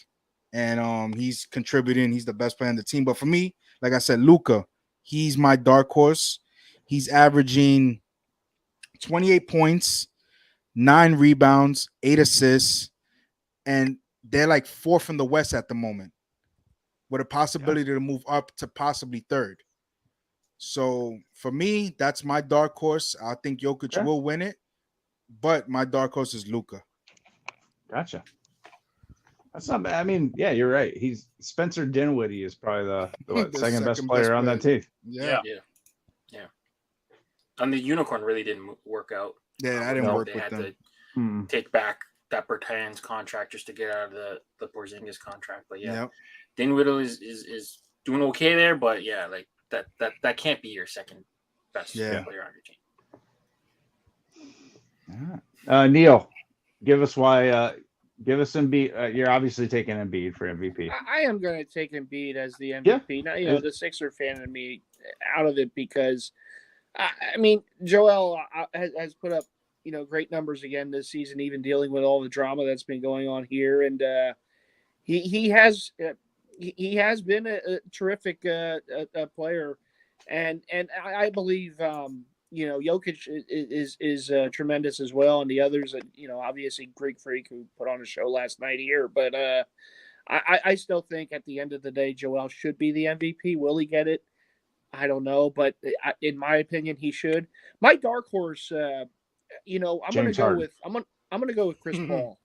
and he's contributing. He's the best player on the team. But for me, like I said, Luka, he's my dark horse. He's averaging 28 points, 9 rebounds, 8 assists, and they're like 4th in the West at the moment, with a possibility to move up to possibly 3rd. So for me, that's my dark horse. I think Jokic will win it, but my dark horse is Luka. Gotcha. That's not bad. I mean, yeah, you're right. He's Spencer Dinwiddie is probably the second best player on that team. Yeah. And the unicorn really didn't work out. Yeah, I didn't work they with had them. to take back that Bertans contract just to get out of the Porzingis contract. But yeah, Dinwiddie is doing okay there, but yeah, like that can't be your second best player on your team. Neil, give us why. Give us Embiid. You're obviously taking Embiid for MVP. I am going to take Embiid as the MVP. Now, the Sixer fan in me out of it because, I mean, Joel has put up, great numbers again this season, even dealing with all the drama that's been going on here. And he has been a terrific player. And I believe, Jokic is tremendous as well. And the others, obviously Greek Freak who put on a show last night here. But I still think at the end of the day, Joel should be the MVP. Will he get it? I don't know. But in my opinion, he should. My dark horse, I'm going to go with Chris Paul.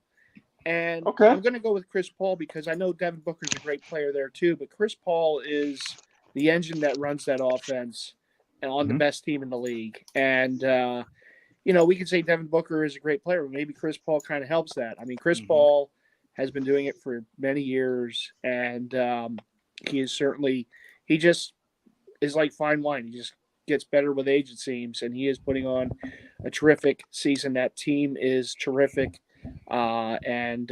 And I'm going to go with Chris Paul because I know Devin Booker's a great player there too. But Chris Paul is the engine that runs that offense and on the best team in the league. And, we could say Devin Booker is a great player, but maybe Chris Paul kind of helps that. I mean, Chris Paul has been doing it for many years, and he just is like fine wine. He just gets better with age, it seems, and he is putting on a terrific season. That team is terrific. And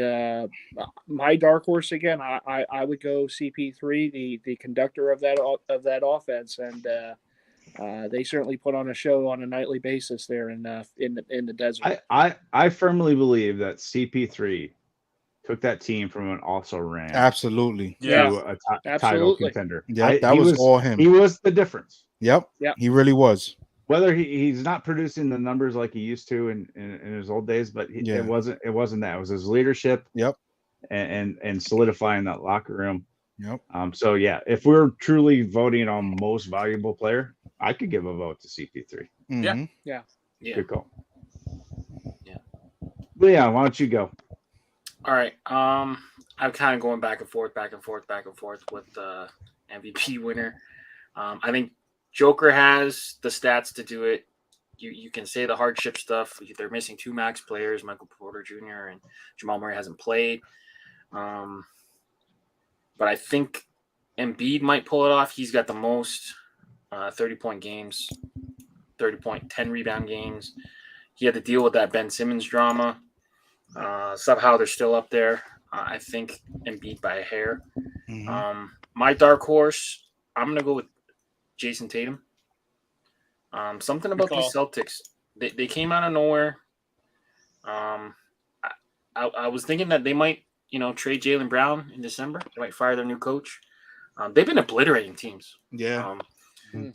my dark horse again, I would go CP3, the conductor of that offense, and they certainly put on a show on a nightly basis there in the desert. I firmly believe that CP3 took that team from an also ran Absolutely to a title contender. Yeah, that was all him. He was the difference. Yep. He really was. Whether he's not producing the numbers like he used to in his old days, but it wasn't that. It was his leadership. Yep. And solidifying that locker room. Yep. So yeah, if we're truly voting on most valuable player, I could give a vote to CP3. Mhm. Yeah. Good call. Yeah. Leon, why don't you go? All right. I'm kind of going back and forth with the MVP winner. I think Joker has the stats to do it. You can say the hardship stuff. They're missing two max players, Michael Porter Jr. and Jamal Murray hasn't played. But I think Embiid might pull it off. He's got the most 30-point games, 30-point, 10 rebound games. He had to deal with that Ben Simmons drama. Somehow they're still up there. I think Embiid by a hair. Mhm. My dark horse, I'm going to go with Jason Tatum. Something about Good these Celtics. They came out of nowhere. I was thinking that they might, trade Jaylen Brown in December. They might fire their new coach. They've been obliterating teams. Yeah.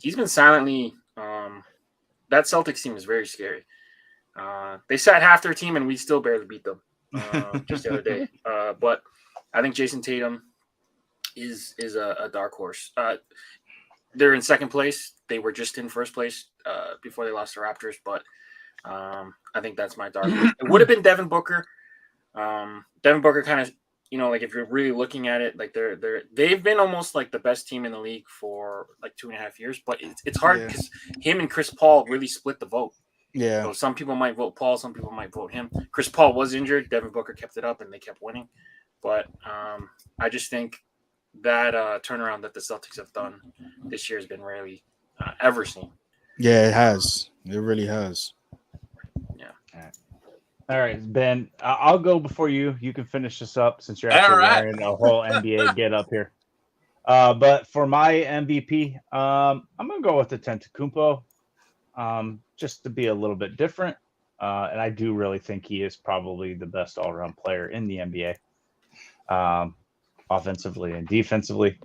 He's been silently. That Celtics team is very scary. They sat half their team and we still barely beat them just the other day. But I think Jason Tatum is a dark horse. They're in second place. They were just in first place before they lost the Raptors. But I think that's my dark horse. It would have been Devin Booker. Devin Booker kind of, like if you're really looking at it, like they've been almost like the best team in the league for like 2.5 years. But it's hard because him and Chris Paul really split the vote. Yeah. So some people might vote Paul, some people might vote him. Chris Paul was injured. Devin Booker kept it up, and they kept winning. But I just think that turnaround that the Celtics have done this year has been rarely ever seen. Yeah, it has. It really has. Yeah. All right, Ben, I'll go before you. You can finish this up since you're actually All right. wearing a whole NBA get up here. But for my MVP, I'm gonna go with the Antetokounmpo, just to be a little bit different. And I do really think he is probably the best all-around player in the NBA, offensively and defensively.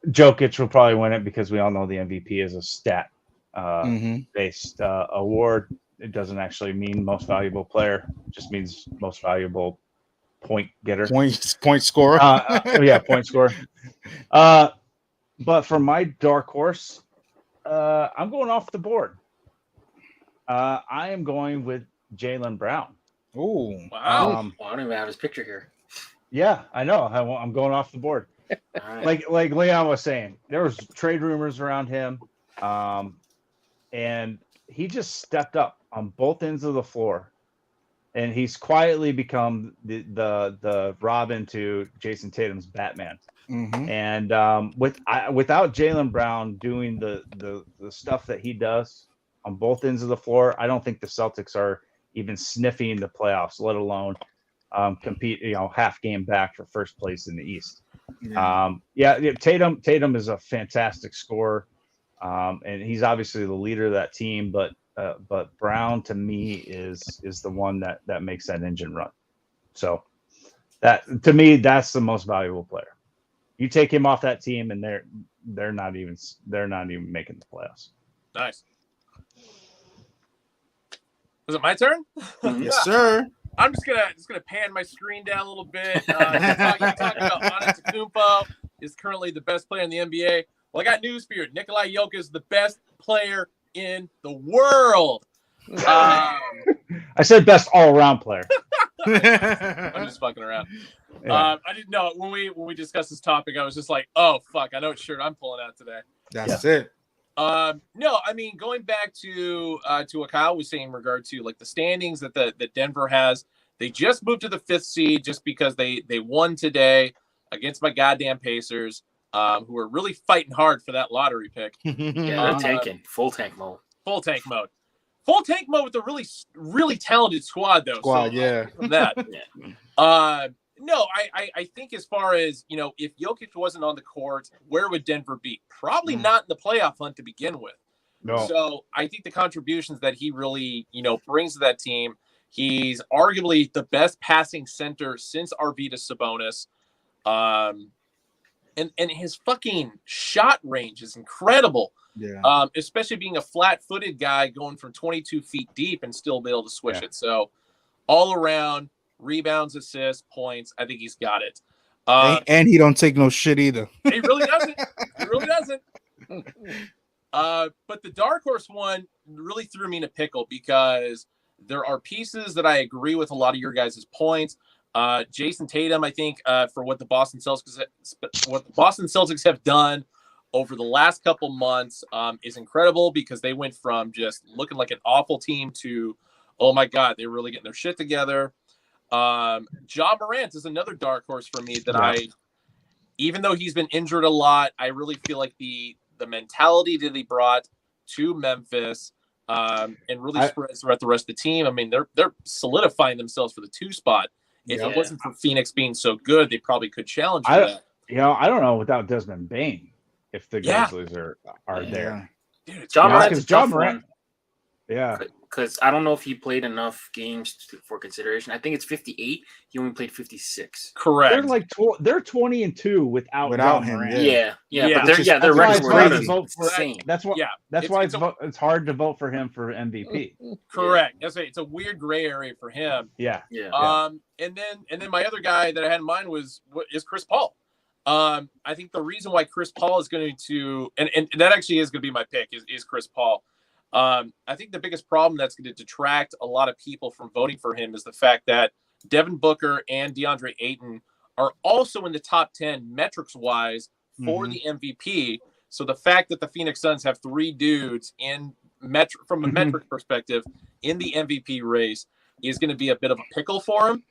Jokic will probably win it because we all know the MVP is a stat based award. It doesn't actually mean most valuable player; it just means most valuable point getter, point scorer. Point scorer. But for my dark horse, I'm going off the board. I am going with Jaylen Brown. Oh, Wow. I don't even have his picture here. Yeah, I know. I'm going off the board. All right. Like Leon was saying, there was trade rumors around him, and he just stepped up on both ends of the floor, and he's quietly become the Robin to Jason Tatum's Batman. And without Jaylen Brown doing the stuff that he does on both ends of the floor, I don't think the Celtics are even sniffing the playoffs, let alone compete, half game back for first place in the East. Tatum is a fantastic scorer, and he's obviously the leader of that team. But Brown to me is the one that makes that engine run. So that to me, that's the most valuable player. You take him off that team, and they're not even making the playoffs. Nice. Was it my turn? Yes, sir. I'm just gonna pan my screen down a little bit. You talking about Antetokounmpo is currently the best player in the NBA. Well, I got news for you. Nikola Jokic is the best player in the world. I said best all-around player. I'm just fucking around. Yeah. I didn't know when we discussed this topic. I was just like, oh fuck, I know what shirt I'm pulling out today. That's it. No, I mean going back to what Kyle was saying in regard to like the standings that Denver has. They just moved to the 5th seed just because they won today against my goddamn Pacers, who are really fighting hard for that lottery pick. Yeah, they're tanking. Full tank mode. Full tank mode with a really really talented squad though. From that. No, I think as far as, if Jokic wasn't on the court, where would Denver be? Probably not in the playoff hunt to begin with. No. So I think the contributions that he really, brings to that team, he's arguably the best passing center since Arvydas Sabonis. And his fucking shot range is incredible. Yeah. Especially being a flat-footed guy going from 22 feet deep and still be able to swish it. So all around, rebounds, assists, points. I think he's got it. And he don't take no shit either. He really doesn't. He really doesn't. But the dark horse one really threw me in a pickle because there are pieces that I agree with a lot of your guys' points. Jason Tatum, I think, for what the Boston Celtics have done over the last couple months is incredible because they went from just looking like an awful team to, oh my God, they're really getting their shit together. Ja Morant is another dark horse for me that even though he's been injured a lot, I really feel like the mentality that he brought to Memphis and really spreads throughout the rest of the team. I mean, they're solidifying themselves for the 2 spot. If it wasn't for Phoenix being so good, they probably could challenge for that. I don't know without Desmond Bane if the Grizzlies are there. Dude, Ja Morant's a tough Morant, one. Yeah. Because I don't know if he played enough games for consideration. I think it's 58. He only played 56. Correct. They're like they're 20-2 without him. Morant. Yeah. Yeah. But their records were insane. That's why it's hard to vote for him for MVP. Correct. That's right. It's a weird gray area for him. Yeah. And then my other guy that I had in mind is Chris Paul. I think the reason why Chris Paul is going to and that actually is going to be my pick is Chris Paul. I think the biggest problem that's going to detract a lot of people from voting for him is the fact that Devin Booker and DeAndre Ayton are also in the top 10 metrics-wise for the MVP. So the fact that the Phoenix Suns have 3 dudes from a metric perspective in the MVP race is going to be a bit of a pickle for him.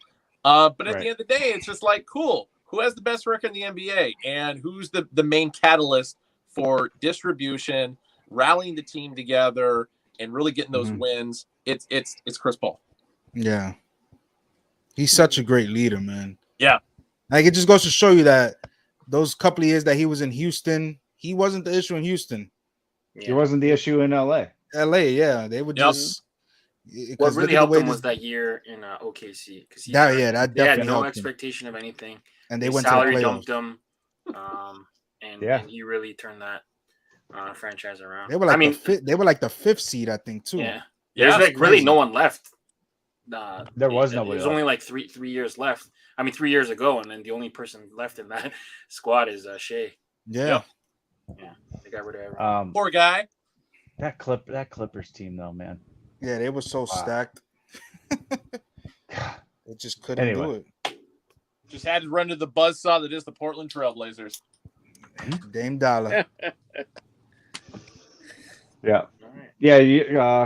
But at the end of the day, it's just like, cool. Who has the best record in the NBA? And who's the main catalyst for distribution, rallying the team together, and really getting those wins? It's Chris Paul. Yeah. He's such a great leader, man. Yeah. Like, it just goes to show you that those couple of years that he was in Houston, he wasn't the issue in Houston. Yeah. He wasn't the issue in LA. Yeah. They would just... What really helped him was that year in OKC. That definitely had no helped expectation of anything. And they went salary to the dumped him. And he really turned that franchise around. They were like they were like the 5th seed, I think, too. Yeah. There's like really no one left. There was nobody. There's only like three years left. I mean, 3 years ago, and then the only person left in that squad is Shea. Yeah. Yeah. They got rid of everyone. Poor guy. That Clippers team, though, man. Yeah, they were so stacked. They just couldn't do it. Just had to run to the buzzsaw that is the Portland Trailblazers. Dame Dollar. Yeah.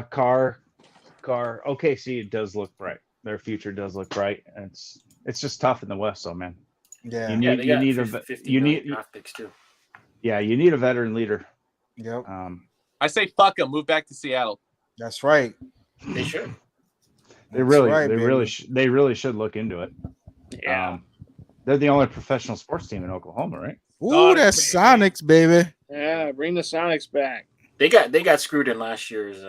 Carr. OKC, it does look bright. Their future does look bright. And it's just tough in the West, though, man. Yeah. You need draft picks too. Yeah, you need a veteran leader. Yep. I say fuck them. Move back to Seattle. That's right. They should. They really should look into it. Yeah. They're the only professional sports team in Oklahoma, right? Ooh, that's Sonics, baby. Yeah, bring the Sonics back. They got screwed in last year's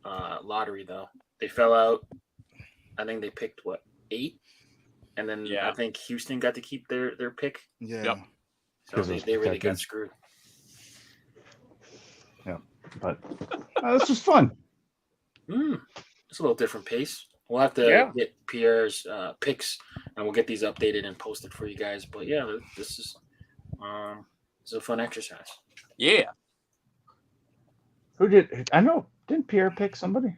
lottery though. They fell out. I think they picked 8, and then I think Houston got to keep their pick. Yeah. Yep. So they really got screwed. Yeah, but this was fun. It's a little different pace. We'll have to get Pierre's picks, and we'll get these updated and posted for you guys. But yeah, this is a fun exercise. Yeah. Who did? I know. Didn't Pierre pick somebody?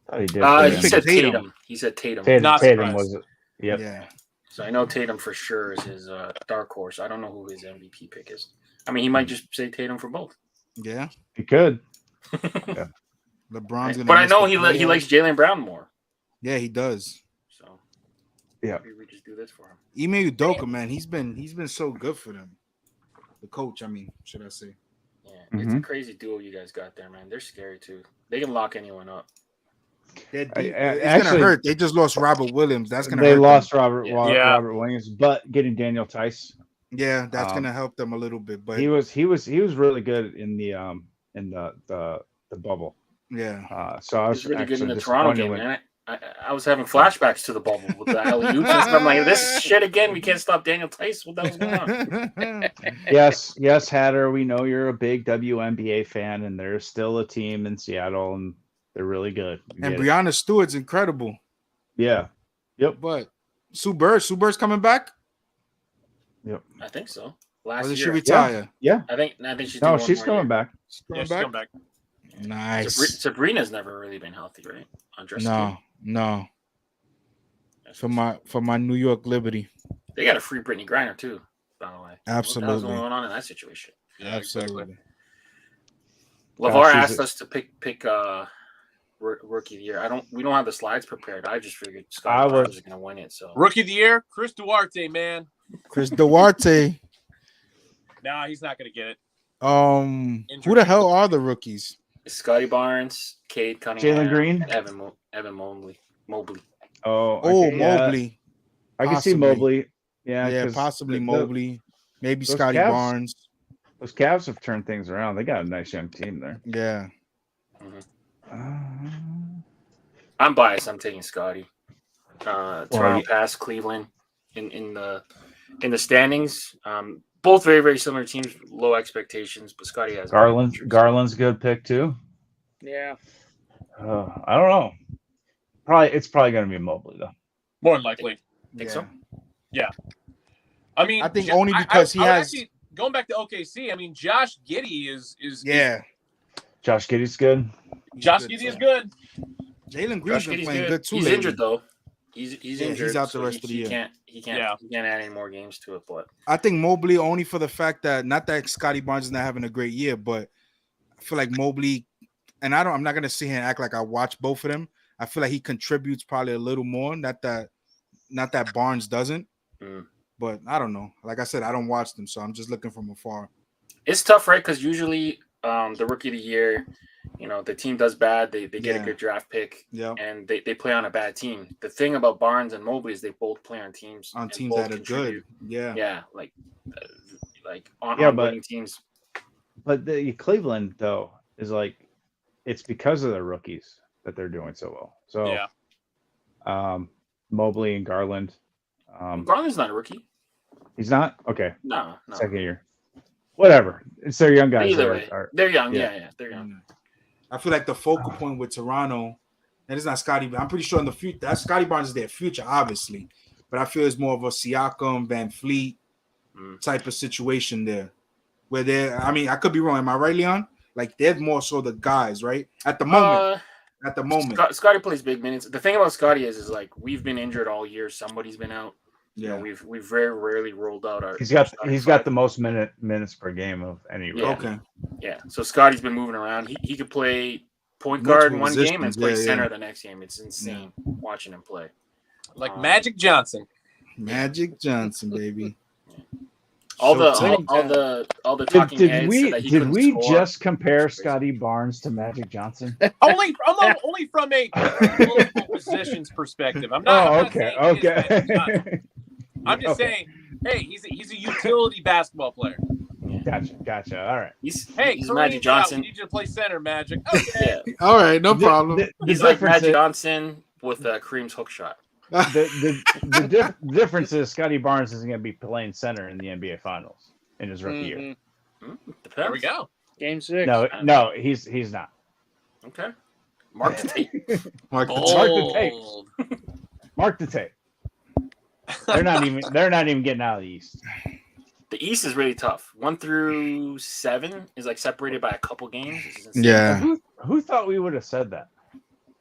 I thought he did. He said Tatum. He said Tatum. Tatum was it? Yep. Yeah. So I know Tatum for sure is his dark horse. I don't know who his MVP pick is. I mean, he might just say Tatum for both. Yeah. He could. Yeah. LeBron's gonna. But I know he likes Jaylen Brown more. Yeah, he does. So yeah, maybe we just do this for him. Ime Udoka, man, he's been so good for them. The coach, I mean, should I say? Yeah, it's a crazy duo you guys got there, man. They're scary too. They can lock anyone up. It's gonna hurt. They just lost Robert Williams. That's gonna. They hurt lost them. Robert Williams, but getting Daniel Tice. Yeah, that's gonna help them a little bit. But he was really good in the bubble. Yeah. So I was really good in the Toronto game, man. I was having flashbacks to the bubble with the alley-oops. I'm like, this shit again. We can't stop Daniel Tice. What the hell's going on? Yes, Hatter. We know you're a big WNBA fan, and there's still a team in Seattle, and they're really good. And Breonna Stewart's incredible. Yeah. Yep. But Sue Bird's coming back. Yep. I think so. Or Last did she year. retire? Yeah. I think she's No, doing one she's more coming year. back. Yeah, she's coming back. Nice. Sabrina's never really been healthy, right? Andreski. No. That's For what's- my New York Liberty. They got to free Brittany Griner too. By the way, what the hell's Absolutely. going on in that situation? Yeah, Absolutely. LeVar she's asked us to pick rookie of the year. We don't have the slides prepared. I just figured I Scott would- was going to win it. So Rookie of the year, Chris Duarte, man. Chris Duarte. Nah, he's not going to get it. Who the hell are the rookies? Scotty Barnes, Cade Cunningham, Jalen Green? and Evan Mobley. Oh, Oh, okay, yeah. Mobley. I can see Possibly. Mobley. Yeah, Yeah, 'cause possibly the- Mobley. Maybe those Scotty Cavs- Barnes. Those Cavs have turned things around. They got a nice young team there. Yeah. I'm biased. I'm taking Scotty. Toronto passed Cleveland in the standings. Both very, very similar teams, low expectations, but Scotty has Garland's a good pick too. Yeah. I don't know. It's probably going to be Mobley though. More than likely. Think so? I mean, I think only because he I would has- actually, going back to OKC. I mean, Josh Giddey is Yeah. Josh Giddey's good. Josh good, Giddey is so. good. Jalen Green's Josh been Giddey's playing good too. He's lately. injured though. He's Yeah, injured. he's out the so rest of the year. He can't add any more games to it. But I think Mobley only for the fact that not that Scotty Barnes is not having a great year, but I feel like Mobley, and I'm not gonna sit here and act like I watch both of them. I feel like he contributes probably a little more. Not that Barnes doesn't, but I don't know. Like I said, I don't watch them, so I'm just looking from afar. it's tough, right? Because usually the rookie of the year, the team does bad. They get a good draft pick, and they play on a bad team. The thing about Barnes and Mobley is they both play on teams On and teams both that are contribute. good. Yeah. Yeah, like on but winning teams. But the Cleveland though is like it's because of their rookies that they're doing so well. So Yeah. Mobley and Garland. Garland's not a rookie. He's not? Okay. No. Second year. Whatever. It's their young guys. Either way, they're young. Yeah, they're young. I feel like the focal point with Toronto, and it's not Scotty, but I'm pretty sure in the future that Scotty Barnes is their future, obviously. But I feel it's more of a Siakam, Van Fleet type of situation there. Where they're, I could be wrong. Am I right, Leon? Like they're more so the guys, right? At the moment. Scotty plays big minutes. The thing about Scotty is like we've been injured all year. Somebody's been out. Yeah, we've very rarely rolled out our. He's got the most minutes per game of any rookie. Okay. Yeah. So Scotty's been moving around. He could play point guard Multiple one game and play positions, center the next game. It's insane watching him play. Like Magic Johnson. Magic Johnson, baby. All the talking heads. Did we just compare Scotty Barnes to Magic Johnson? only from a political positions perspective. I'm not. Okay. I'm just saying. Hey, he's a utility basketball player. Gotcha. All right. He's Kareem's Magic out. Johnson. We need you to play center, Magic. Okay. Yeah. All right, no problem. He's like Magic Johnson with Kareem's hook shot. The difference is Scotty Barnes isn't going to be playing center in the NBA Finals in his rookie year. There we go. Game 6. No, he's not. Okay. Mark the tape. Mark the Bold. Mark the tape. They're not even getting out of the East. The East is really tough. 1 through 7 is like separated by a couple games. Yeah. Who thought we would have said that?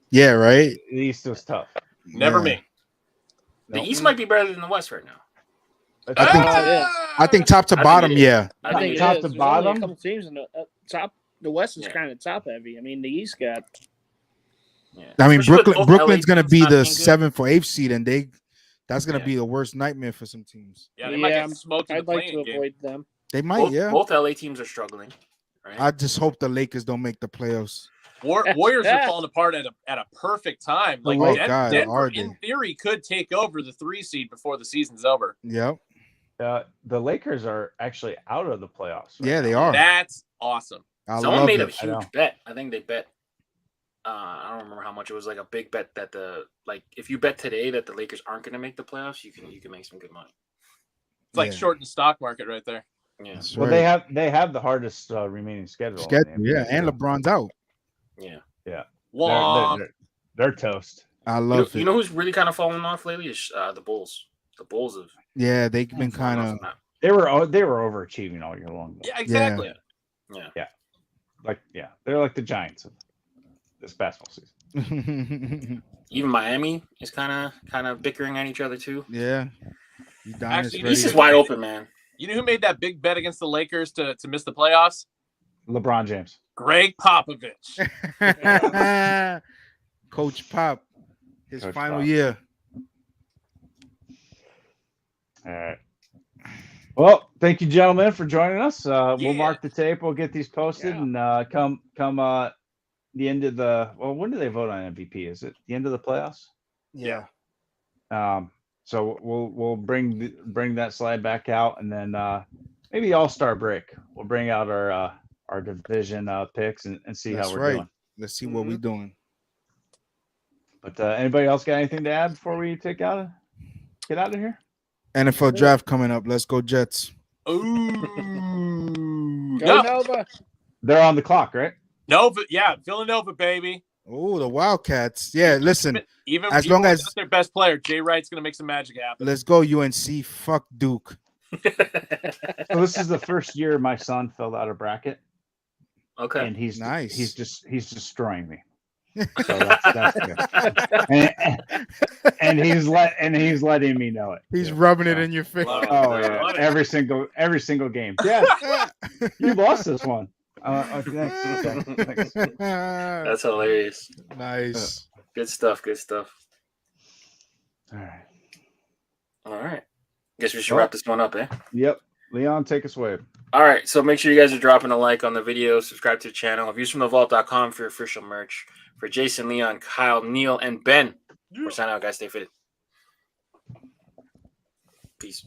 Yeah, right. The East was tough. Never me. The East might be better than the West right now. I think top to bottom, yeah. I think top it to is. There's only bottom? a couple teams in the top. The West is kind of top heavy. I mean, the East got. Yeah. I mean, Especially with both Brooklyn's LA going to teams be not the being good. 7th or 8th seed, and that's going to be the worst nightmare for some teams. Yeah, they might get smoked in I'd the like to playing game. avoid them. They might, Both LA teams are struggling. Right? I just hope the Lakers don't make the playoffs. Warriors are falling apart at a perfect time. Like Oh, God, Denver, are they? in theory, could take over the 3 seed before the season's over. Yep. The Lakers are actually out of the playoffs. Right Yeah, now. they are. That's awesome. Someone made a it. huge bet. I think they bet. I don't remember how much it was. Like a big bet that if you bet today that the Lakers aren't going to make the playoffs, you can make some good money. It's like shorting the stock market right there. Yeah. That's Well, right. they have the hardest remaining schedule. in the NBA, Yeah, and so LeBron's out. Yeah. Womp. they're toast. I love You it. know who's really kind of falling off lately is the Bulls. The Bulls have Yeah, they've been fallen kind off of. on that. They were overachieving all year long. Though. Yeah, exactly. They're like the Giants of this basketball season. Even Miami is kind of bickering at each other too. Yeah. Actually, East is wide open, man. You know who made that big bet against the Lakers to miss the playoffs? LeBron James. Greg Popovich. Coach Pop, his Coach final Pop. year. All right. Well, thank you, gentlemen, for joining us. We'll Yeah. mark the tape. We'll get these posted, and come the end of the. Well, when do they vote on MVP? Is it the end of the playoffs? Yeah. So we'll bring that slide back out, and then maybe All-Star break. We'll bring out our division picks and see That's how we're right. doing. Let's see what we're doing. But anybody else got anything to add before we get out of here? NFL draft coming up. Let's go Jets. Ooh. Go No, Nova. They're on the clock, right? Nova, yeah, Villanova, baby. Oh, the Wildcats. Yeah, listen. Even As long as- without their best player, Jay Wright's going to make some magic happen. Let's go UNC. Fuck Duke. So this is the first year my son filled out a bracket, Okay. and he's Nice. he's destroying me. So that's good. and he's letting me know it. He's too. rubbing it So- in your face. Love it. Oh yeah, Love it. every single game. Yeah, you lost this one. Thanks. That's hilarious. Nice. Good stuff. Good stuff. All right. All right. Guess we should wrap this one up, eh? Yep. Leon, take us away. All right. So make sure you guys are dropping a like on the video, subscribe to the channel, viewsfromthevault.com for your official merch. For Jason, Leon, Kyle, Neil, and Ben, we're signing out, guys. Stay fitted. Peace.